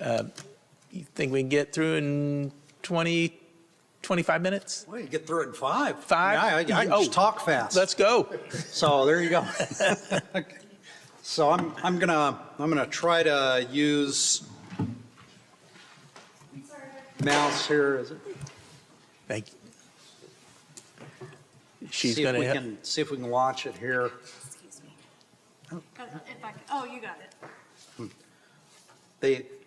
You think we can get through in 25 minutes? Well, you get through it in 5. 5? Yeah, I just talk fast. Let's go. So there you go. Okay. So I'm gonna try to use mouse here. Is it? Thank you. She's See if going we to help. can see if we can watch it here. Excuse me. Oh, you got it.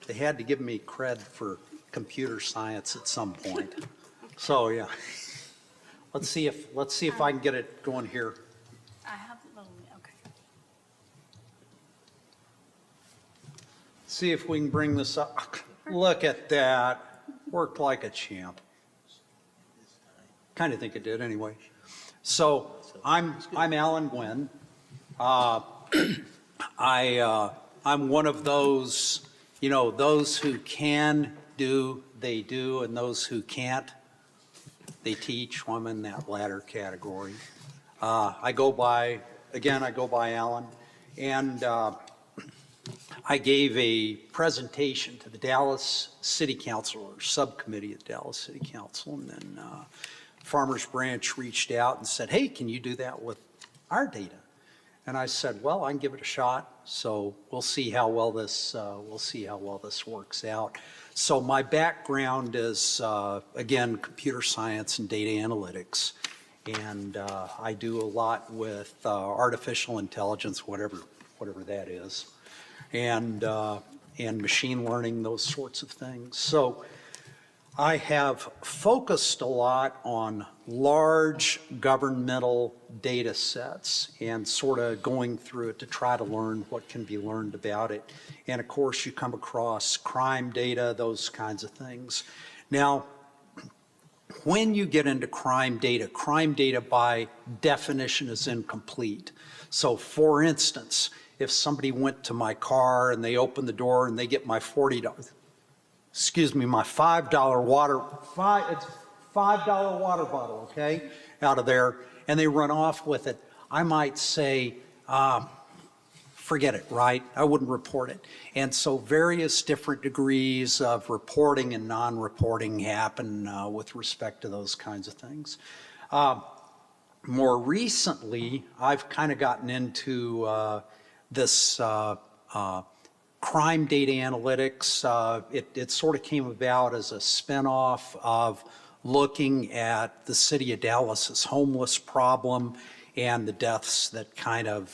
They had to give me cred for computer science at some point. So yeah, let's see if I can get it going here. I have a little, okay. See if we can bring this up. Look at that. Worked like a champ. Kind of think it did anyway. So I'm Alan Gwynn. I'm one of those, those who can do, they do, and those who can't, they teach. Well, I'm in that latter category. I go by Alan, and I gave a presentation to the Dallas City Council, or subcommittee of the Dallas City Council, and then Farmers Branch reached out and said, hey, can you do that with our data? And I said, well, I can give it a shot. So we'll see how well this works out. So my background is, again, computer science and data analytics. And I do a lot with artificial intelligence, whatever that is, and machine learning, those sorts of things. So I have focused a lot on large governmental data sets and sort of going through it to try to learn what can be learned about it. And of course, you come across crime data, those kinds of things. Now, when you get into crime data by definition is incomplete. So for instance, if somebody went to my car and they open the door and they get my my $5 water bottle, okay, out of there, and they run off with it, I might say, forget it, right? I wouldn't report it. And so various different degrees of reporting and non-reporting happen with respect to those kinds of things. More recently, I've kind of gotten into this crime data analytics. It sort of came about as a spinoff of looking at the city of Dallas's homeless problem and the deaths that kind of,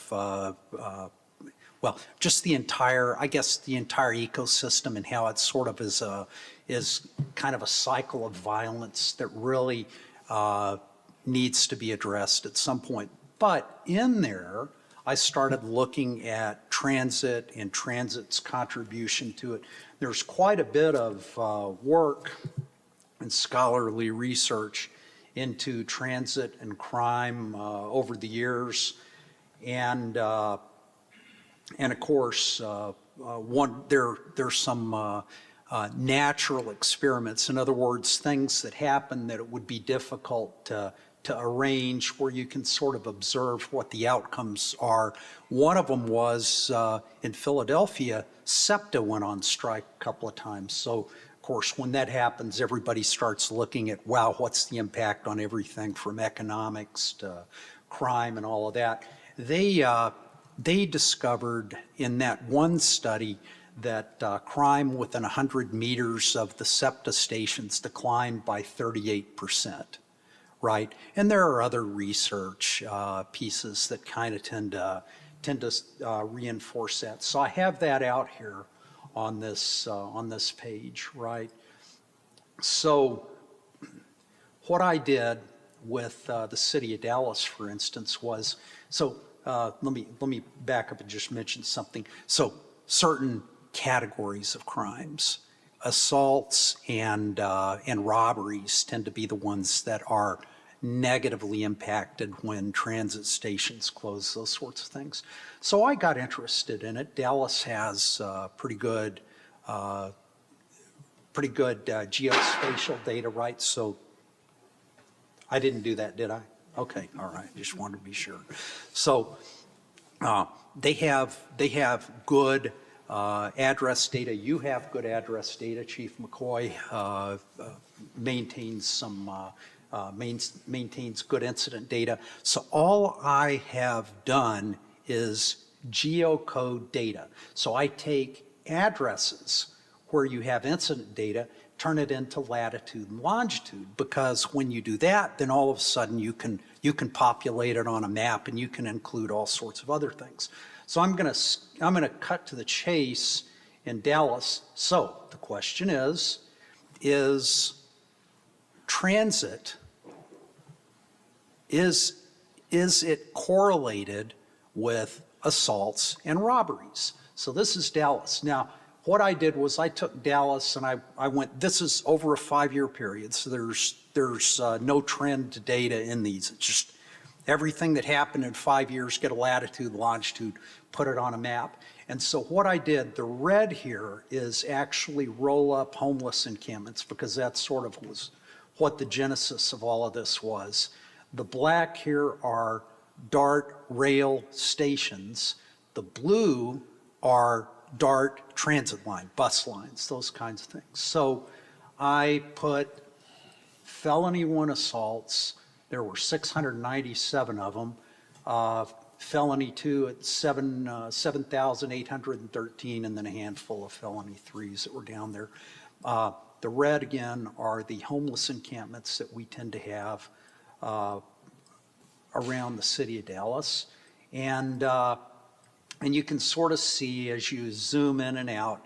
just the entire ecosystem and how it sort of is kind of a cycle of violence that really needs to be addressed at some point. But in there, I started looking at transit and transit's contribution to it. There's quite a bit of work and scholarly research into transit and crime over the years. And of course, there's some natural experiments. In other words, things that happen that it would be difficult to arrange, where you can sort of observe what the outcomes are. One of them was in Philadelphia, SEPTA went on strike a couple of times. So, of course, when that happens, everybody starts looking at, wow, what's the impact on everything from economics to crime and all of that. They discovered in that one study that crime within 100 meters of the SEPTA stations declined by 38%. Right, and there are other research pieces that kind of tend to reinforce that. So I have that out here on this page, right? So what I did with the city of Dallas, for instance, was let me back up and just mention something. So certain categories of crimes, assaults and robberies tend to be the ones that are negatively impacted when transit stations close, those sorts of things. So I got interested in it. Dallas has pretty good geospatial data, right? So I didn't do that, did I? Okay, all right, just wanted to be sure. So they have good address data. You have good address data. Chief McCoy maintains good incident data. So all I have done is geocode data. So I take addresses where you have incident data, turn it into latitude and longitude, because when you do that, then all of a sudden you can populate it on a map and you can include all sorts of other things. So I'm gonna cut to the chase in Dallas. So the question is transit, is it correlated with assaults and robberies? So this is Dallas. Now, what I did was I took Dallas and I went, this is over a 5-year period, so there's no trend data in these. It's just everything that happened in 5 years, get a latitude, longitude, put it on a map. And so what I did, the red here is actually roll-up homeless encampments, because that sort of was what the genesis of all of this was. The black here are DART rail stations. The blue are DART transit line, bus lines, those kinds of things. So I put felony 1 assaults. There were 697 of them. felony 2 at 7,813, and then a handful of felony 3s that were down there. The red, again, are the homeless encampments that we tend to have around the city of Dallas. And you can sort of see as you zoom in and out,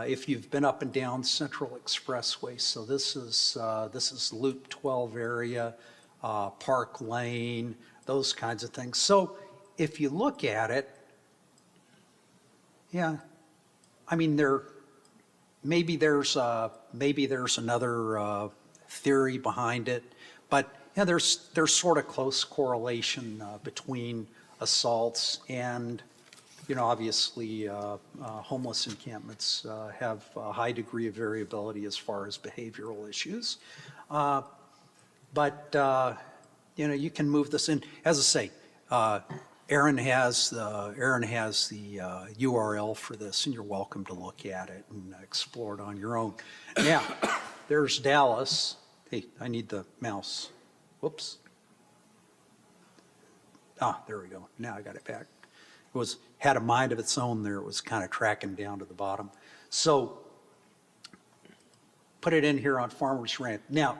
if you've been up and down Central Expressway. So this is Loop 12 area, Park Lane, those kinds of things. So if you look at it, yeah, I mean, maybe there's another theory behind it, but yeah, there's sort of close correlation between assaults and, you know, obviously homeless encampments have a high degree of variability as far as behavioral issues. But you know, you can move this in. As I say, Aaron has the URL for this, and you're welcome to look at it and explore it on your own. Now, there's Dallas. Hey, I need the mouse. Whoops. There we go. Now I got it back. It had a mind of its own there. It was kind of tracking down to the bottom. So put it in here on Farmers Ranch. Now,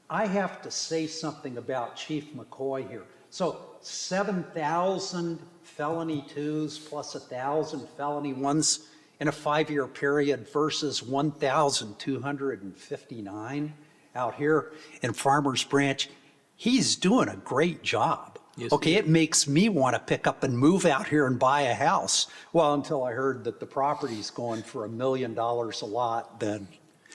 I have to say something about Chief McCoy here. So 7,000 felony 2s plus 1,000 felony 1s in a 5-year period versus 1,259 out here in Farmers Branch. He's doing a great job. Yes, okay, it makes me want to pick up and move out here and buy a house. Well, until I heard that the property's going for $1 million a lot, then.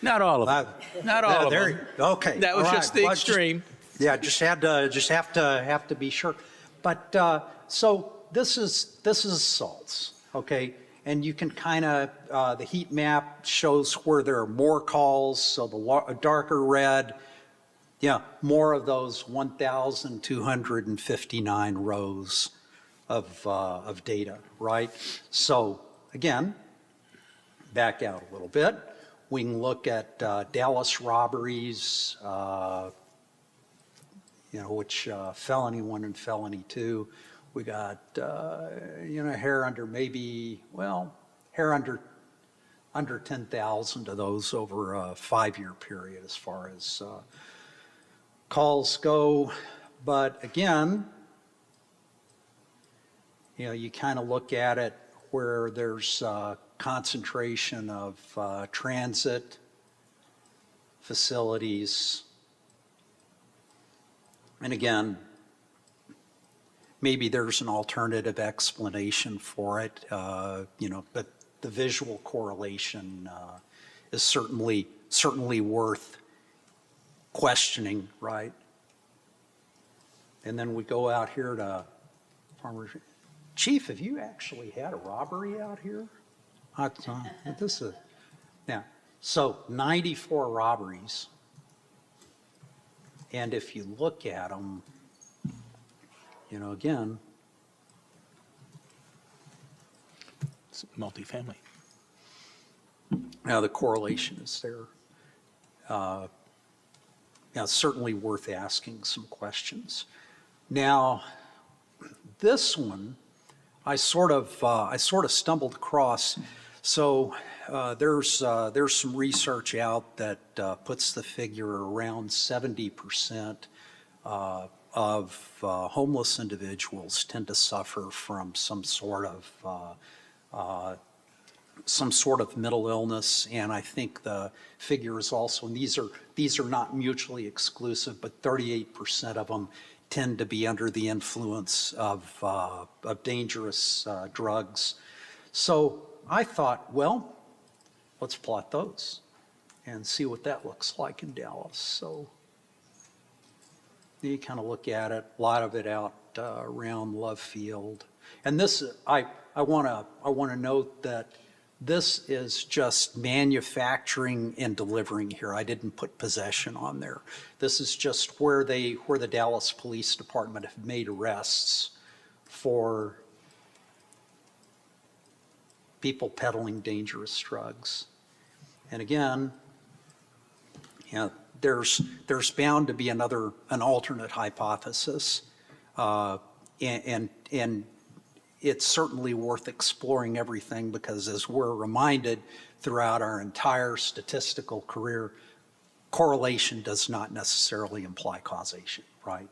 Not all of them. Not all of there, them. Okay. That was all just right. the Well, extreme. just have to be sure. But so this is assaults, okay? And you can kind of the heat map shows where there are more calls. So the darker red, yeah, more of those 1,259 rows of data, right? So again, back out a little bit. We can look at Dallas robberies, which felony 1 and felony 2. We got, hair under 10,000 of those over a 5-year period as far as calls go. But again, you kind of look at it where there's concentration of transit facilities. And again, maybe there's an alternative explanation for it, but the visual correlation is certainly worth questioning, right? And then we go out here to Farmers. Chief, have you actually had a robbery out here? So 94 robberies. And if you look at them, again. It's multifamily. Now the correlation is there. It's certainly worth asking some questions. Now, this one, I sort of stumbled across. So there's some research out that puts the figure around 70% of homeless individuals tend to suffer from some sort of mental illness, and I think the figure is also, and these are not mutually exclusive, but 38% of them tend to be under the influence of dangerous drugs. So I thought, well, let's plot those and see what that looks like in Dallas. So you kind of look at it, a lot of it out around Love Field. And this, I want to note that this is just manufacturing and delivering here. I didn't put possession on there. This is just where the Dallas Police Department have made arrests for people peddling dangerous drugs. And again, there's bound to be an alternate hypothesis. And it's certainly worth exploring everything, because as we're reminded throughout our entire statistical career, correlation does not necessarily imply causation, right?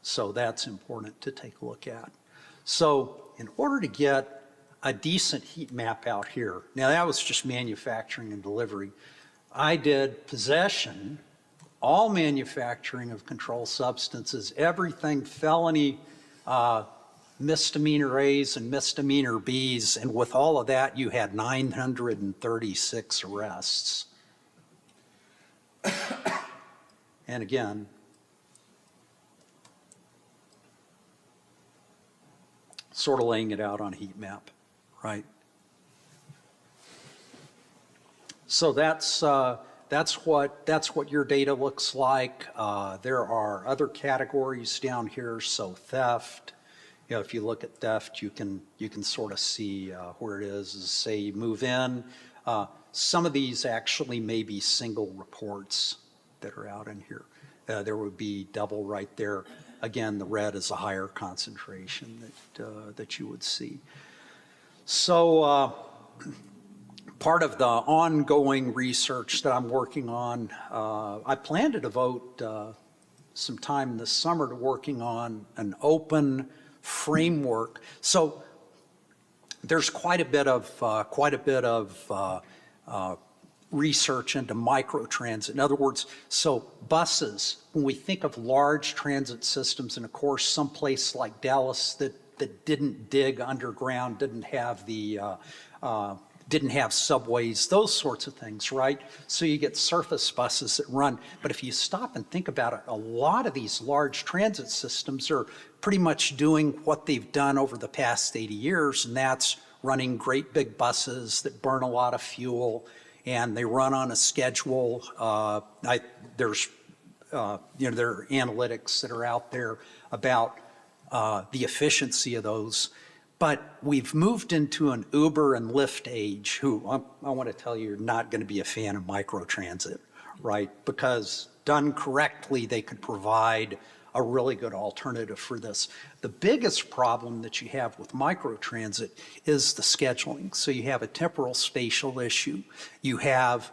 So that's important to take a look at. So in order to get a decent heat map out here, now that was just manufacturing and delivery. I did possession, all manufacturing of controlled substances, everything felony, misdemeanor A's and misdemeanor B's, and with all of that, you had 936 arrests. And again, sort of laying it out on a heat map, right? So that's what your data looks like. There are other categories down here. So theft, you know, if you look at theft, you can sort of see where it is. Say you move in. Some of these actually may be single reports that are out in here. There would be double right there. Again, the red is a higher concentration that you would see. So part of the ongoing research that I'm working on, I plan to devote some time this summer to working on an open framework. So there's quite a bit of research into microtransit. In other words, so buses, when we think of large transit systems, and of course, someplace like Dallas that didn't dig underground, didn't have subways, those sorts of things, right? So you get surface buses that run. But if you stop and think about it, a lot of these large transit systems are pretty much doing what they've done over the past 80 years, and that's running great big buses that burn a lot of fuel, and they run on a schedule. There are analytics that are out there about the efficiency of those. But we've moved into an Uber and Lyft age, I want to tell you, you're not going to be a fan of microtransit, right? Because done correctly, they could provide a really good alternative for this. The biggest problem that you have with microtransit is the scheduling. So you have a temporal spatial issue. You have,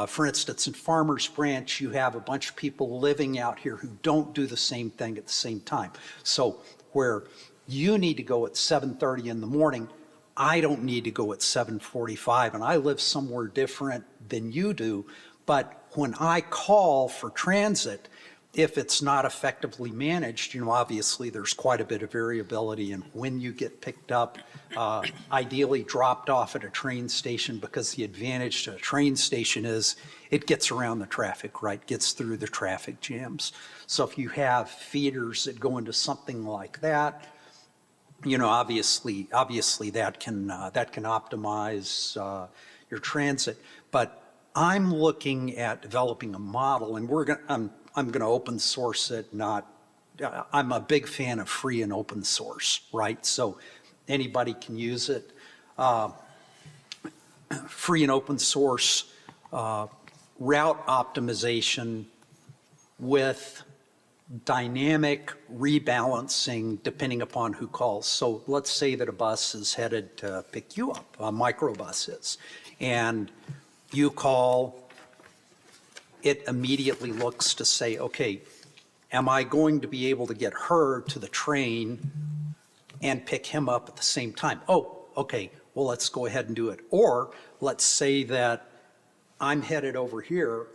for instance, in Farmers Branch, you have a bunch of people living out here who don't do the same thing at the same time. So where you need to go at 7:30 in the morning, I don't need to go at 7:45, and I live somewhere different than you do. But when I call for transit, if it's not effectively managed, obviously there's quite a bit of variability in when you get picked up, ideally dropped off at a train station, because the advantage to a train station is it gets around the traffic, right? Gets through the traffic jams. So if you have feeders that go into something like that, obviously that can optimize your transit. But I'm looking at developing a model, and I'm going to open source it. I'm a big fan of free and open source, right? So anybody can use it. Free and open source route optimization with dynamic rebalancing depending upon who calls. So let's say that a bus is headed to pick you up, a microbus is, and you call. It immediately looks to say, okay, am I going to be able to get her to the train and pick him up at the same time? Oh, okay, well, let's go ahead and do it. Or let's say that I'm headed over here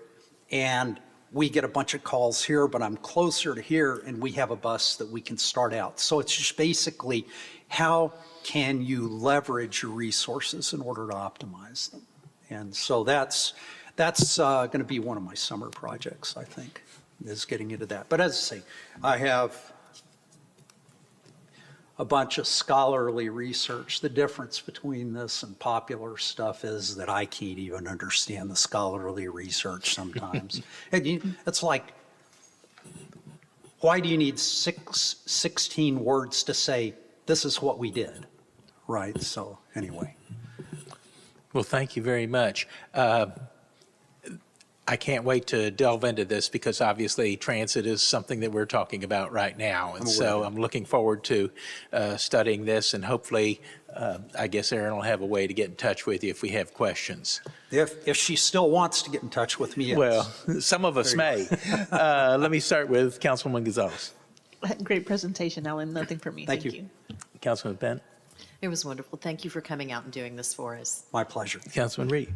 and we get a bunch of calls here, but I'm closer to here and we have a bus that we can start out. So it's just basically, how can you leverage your resources in order to optimize them? And so that's going to be one of my summer projects, I think, is getting into that. But as I say, I have a bunch of scholarly research. The difference between this and popular stuff is that I can't even understand the scholarly research sometimes. It's like, why do you need 16 words to say, this is what we did, right? So anyway. Well, thank you very much. I can't wait to delve into this because obviously transit is something that we're talking about right now. And so I'm looking forward to studying this, and hopefully, I guess Aaron will have a way to get in touch with you if we have questions. If she still wants to get in touch with me, yes. Well, some of us may. Let me start with Councilwoman Gonzalez. Great presentation, Alan. Nothing for me. Thank Thank you. you. Councilman Bent. It was wonderful. Thank you for coming out and doing this for us. My pleasure. Councilman Reed.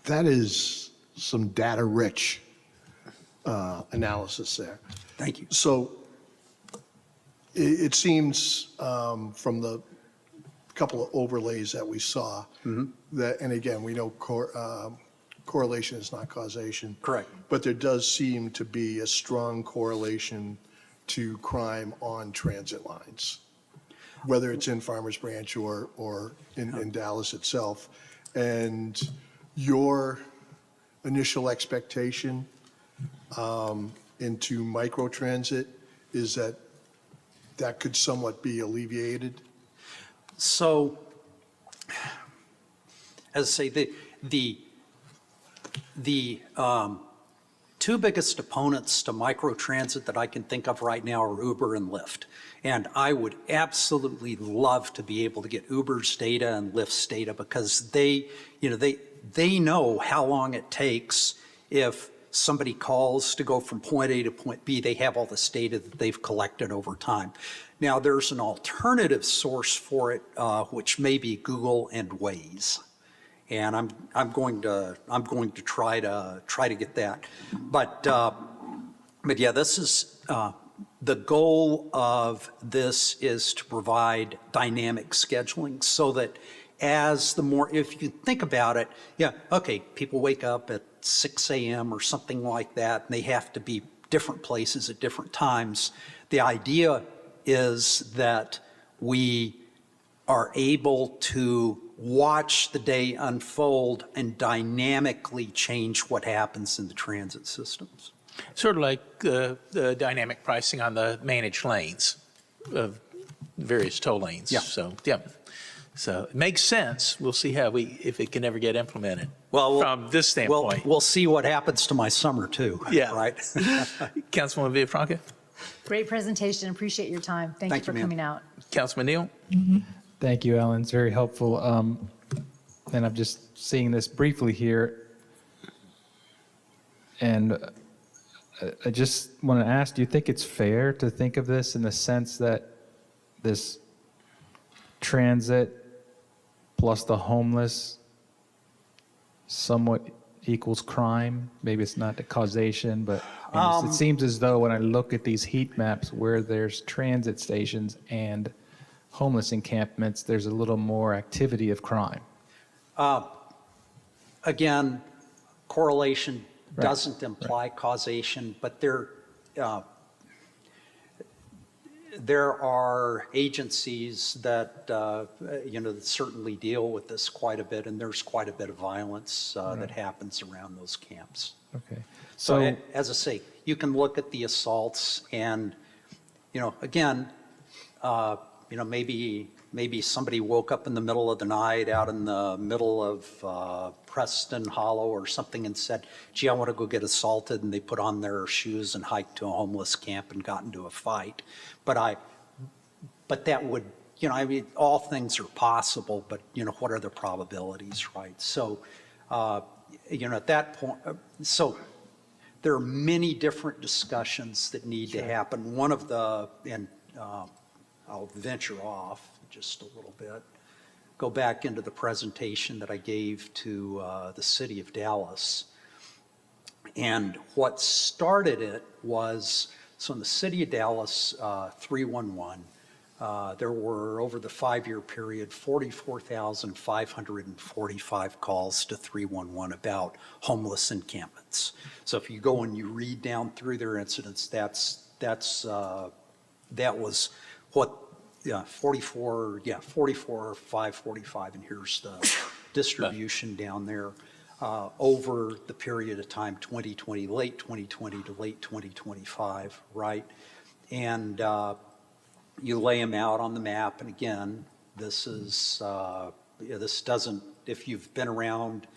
That is some data-rich analysis there. Thank you. So it seems from the couple of overlays that we saw that, and again, we know correlation is not causation. Correct. But there does seem to be a strong correlation to crime on transit lines, whether it's in Farmers Branch or in Dallas itself. And your initial expectation into microtransit is that that could somewhat be alleviated? So, as I say, the two biggest opponents to microtransit that I can think of right now are Uber and Lyft. And I would absolutely love to be able to get Uber's data and Lyft's data because they know how long it takes if somebody calls to go from point A to point B. They have all this data that they've collected over time. Now, there's an alternative source for it, which may be Google and Waze. And I'm going to try to get that. But yeah, this is the goal of this is to provide dynamic scheduling so that if you think about it, yeah, okay, people wake up at 6 a.m. or something like that, and they have to be different places at different times. The idea is that we are able to watch the day unfold and dynamically change what happens in the transit systems. Sort of like the dynamic pricing on the managed lanes of various toll lanes. Yeah. So, yeah. So it makes sense. We'll see if it can ever get implemented from this standpoint. We'll see what happens to my summer too. Yeah. Right. Councilwoman Villafranca. Great presentation. Appreciate your time. Thank you for ma'am. coming out. Councilman Neal. Thank you, Ellen. It's very helpful. And I'm just seeing this briefly here. And I just want to ask, do you think it's fair to think of this in the sense that this transit plus the homeless somewhat equals crime? Maybe it's not the causation, but it seems as though when I look at these heat maps where there's transit stations and homeless encampments, there's a little more activity of crime. Again, correlation Right. doesn't imply causation, but there are agencies that that certainly deal with this quite a bit, and there's quite a bit of violence that happens around those camps. Okay. So as I say, you can look at the assaults and, again, maybe somebody woke up in the middle of the night out in the middle of Preston Hollow or something and said, gee, I want to go get assaulted. And they put on their shoes and hiked to a homeless camp and got into a fight. But that would, all things are possible, but, what are the probabilities, right? So, at that point, so there are many different discussions that need to happen. One of I'll venture off just a little bit, go back into the presentation that I gave to the city of Dallas. And what started it was, so in the city of Dallas, 311, there were, over the 5-year period, 44,545 calls to 311 about homeless encampments. So if you go and you read down through their incidents, that was what, 44,545, and here's the distribution down there over the period of time, 2020, late 2020 to late 2025, right? And you lay them out on the map, and again, this doesn't, if you've been around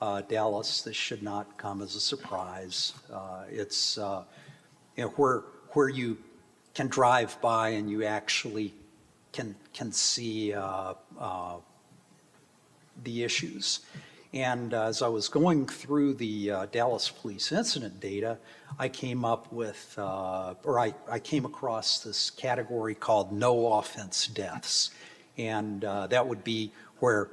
Dallas, this should not come as a surprise. It's where you can drive by and you actually can see the issues. And as I was going through the Dallas police incident data, I came up with, I came across this category called no offense deaths. And that would be where,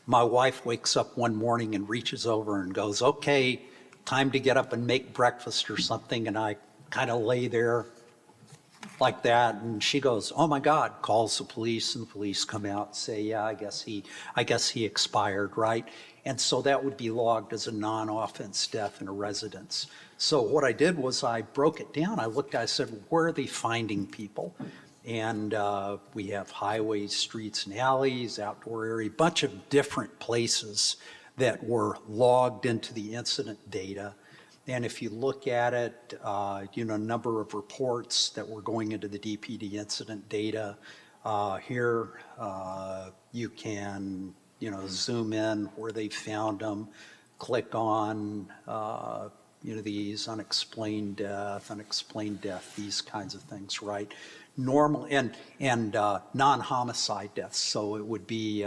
my wife wakes up one morning and reaches over and goes, okay, time to get up and make breakfast or something. And I kind of lay there like that, and she goes, oh my God, calls the police, and the police come out and say, yeah, I guess he expired, right? And so that would be logged as a non-offense death in a residence. So what I did was I broke it down. I said, where are they finding people? And we have highways, streets and alleys, outdoor area, bunch of different places that were logged into the incident data. And if you look at it, number of reports that were going into the DPD incident data, here you can, zoom in where they found them, click on, these unexplained death, these kinds of things, right? Normal and non-homicide deaths. So it would be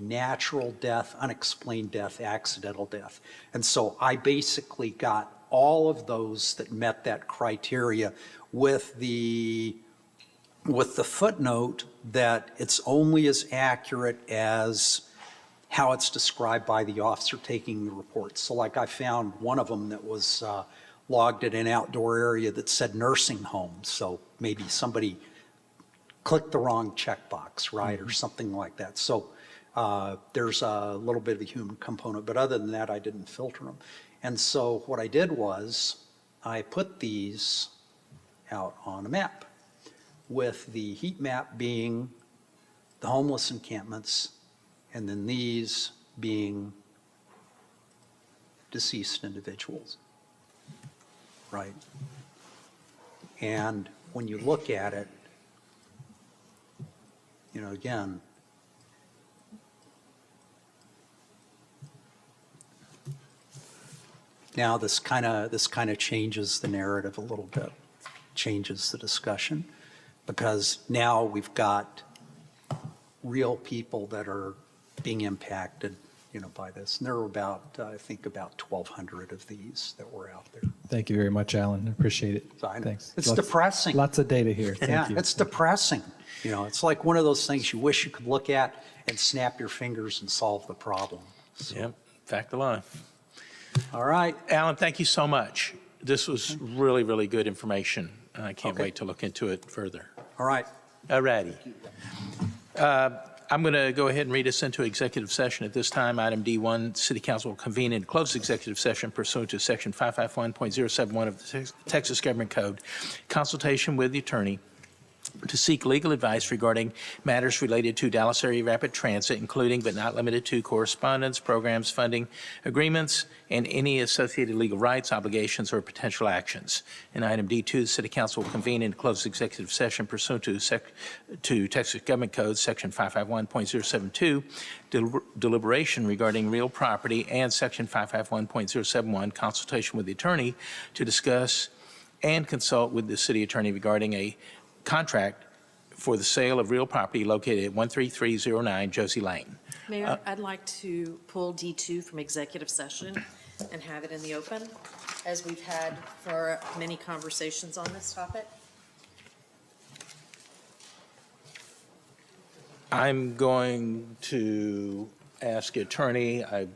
natural death, unexplained death, accidental death. And so I basically got all of those that met that criteria with the footnote that it's only as accurate as how it's described by the officer taking the report. So like I found one of them that was logged at an outdoor area that said nursing home. So maybe somebody clicked the wrong checkbox, right, or something like that. So there's a little bit of a human component, but other than that, I didn't filter them. And so what I did was I put these out on a map, with the heat map being the homeless encampments, and then these being deceased individuals, right? And when you look at it, again, now this kind of changes the narrative a little bit, changes the discussion, because now we've got real people that are being impacted, by this. And there were about, I think about 1,200 of these that were out there. Thank you very much, Alan. Appreciate it. So I know. Thanks. It's depressing. Lots of data here. Thank you. It's depressing. It's like one of those things you wish you could look at and snap your fingers and solve the problem. So, Yep, fact of life. all right. Alan, thank you so much. This was really, really good information, and I can't wait to look into it further. All right. All righty. I'm going to go ahead and read us into executive session at this time. Item D1, City Council will convene in closed executive session pursuant to Section 551.071 of the Texas Government Code, consultation with the attorney to seek legal advice regarding matters related to Dallas Area Rapid Transit, including but not limited to correspondence, programs, funding, agreements, and any associated legal rights, obligations, or potential actions. In item D2, the City Council will convene in closed executive session pursuant to Texas Government Code, Section 551.072, deliberation regarding real property, and Section 551.071, consultation with the attorney to discuss and consult with the city attorney regarding a contract for the sale of real property located at 13309 Josie Lane. Mayor, I'd like to pull D2 from executive session and have it in the open, as we've had for many conversations on this topic. I'm going to ask attorney, I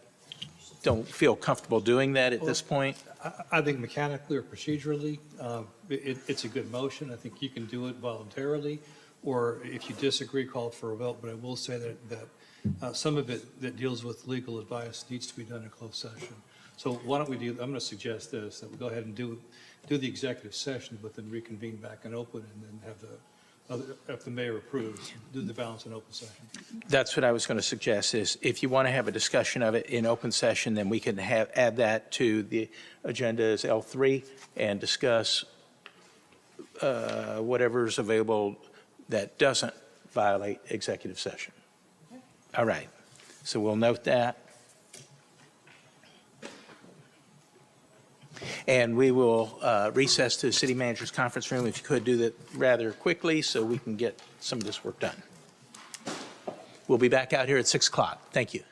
don't feel comfortable doing that at this point. I think mechanically or procedurally, it's a good motion. I think you can do it voluntarily, or if you disagree, call for a vote. But I will say that some of it that deals with legal advice needs to be done in closed session. So why don't we do, I'm going to suggest this, that we go ahead and do the executive session, but then reconvene back and open, and then have if the mayor approves, do the balance in open session. That's what I was going to suggest, is if you want to have a discussion of it in open session, then we can add that to the agenda as L3 and discuss whatever's available that doesn't violate executive session. All right. So we'll note that. And we will recess to the city manager's conference room, if you could do that rather quickly so we can get some of this work done. We'll be back out here at 6 o'clock. Thank you.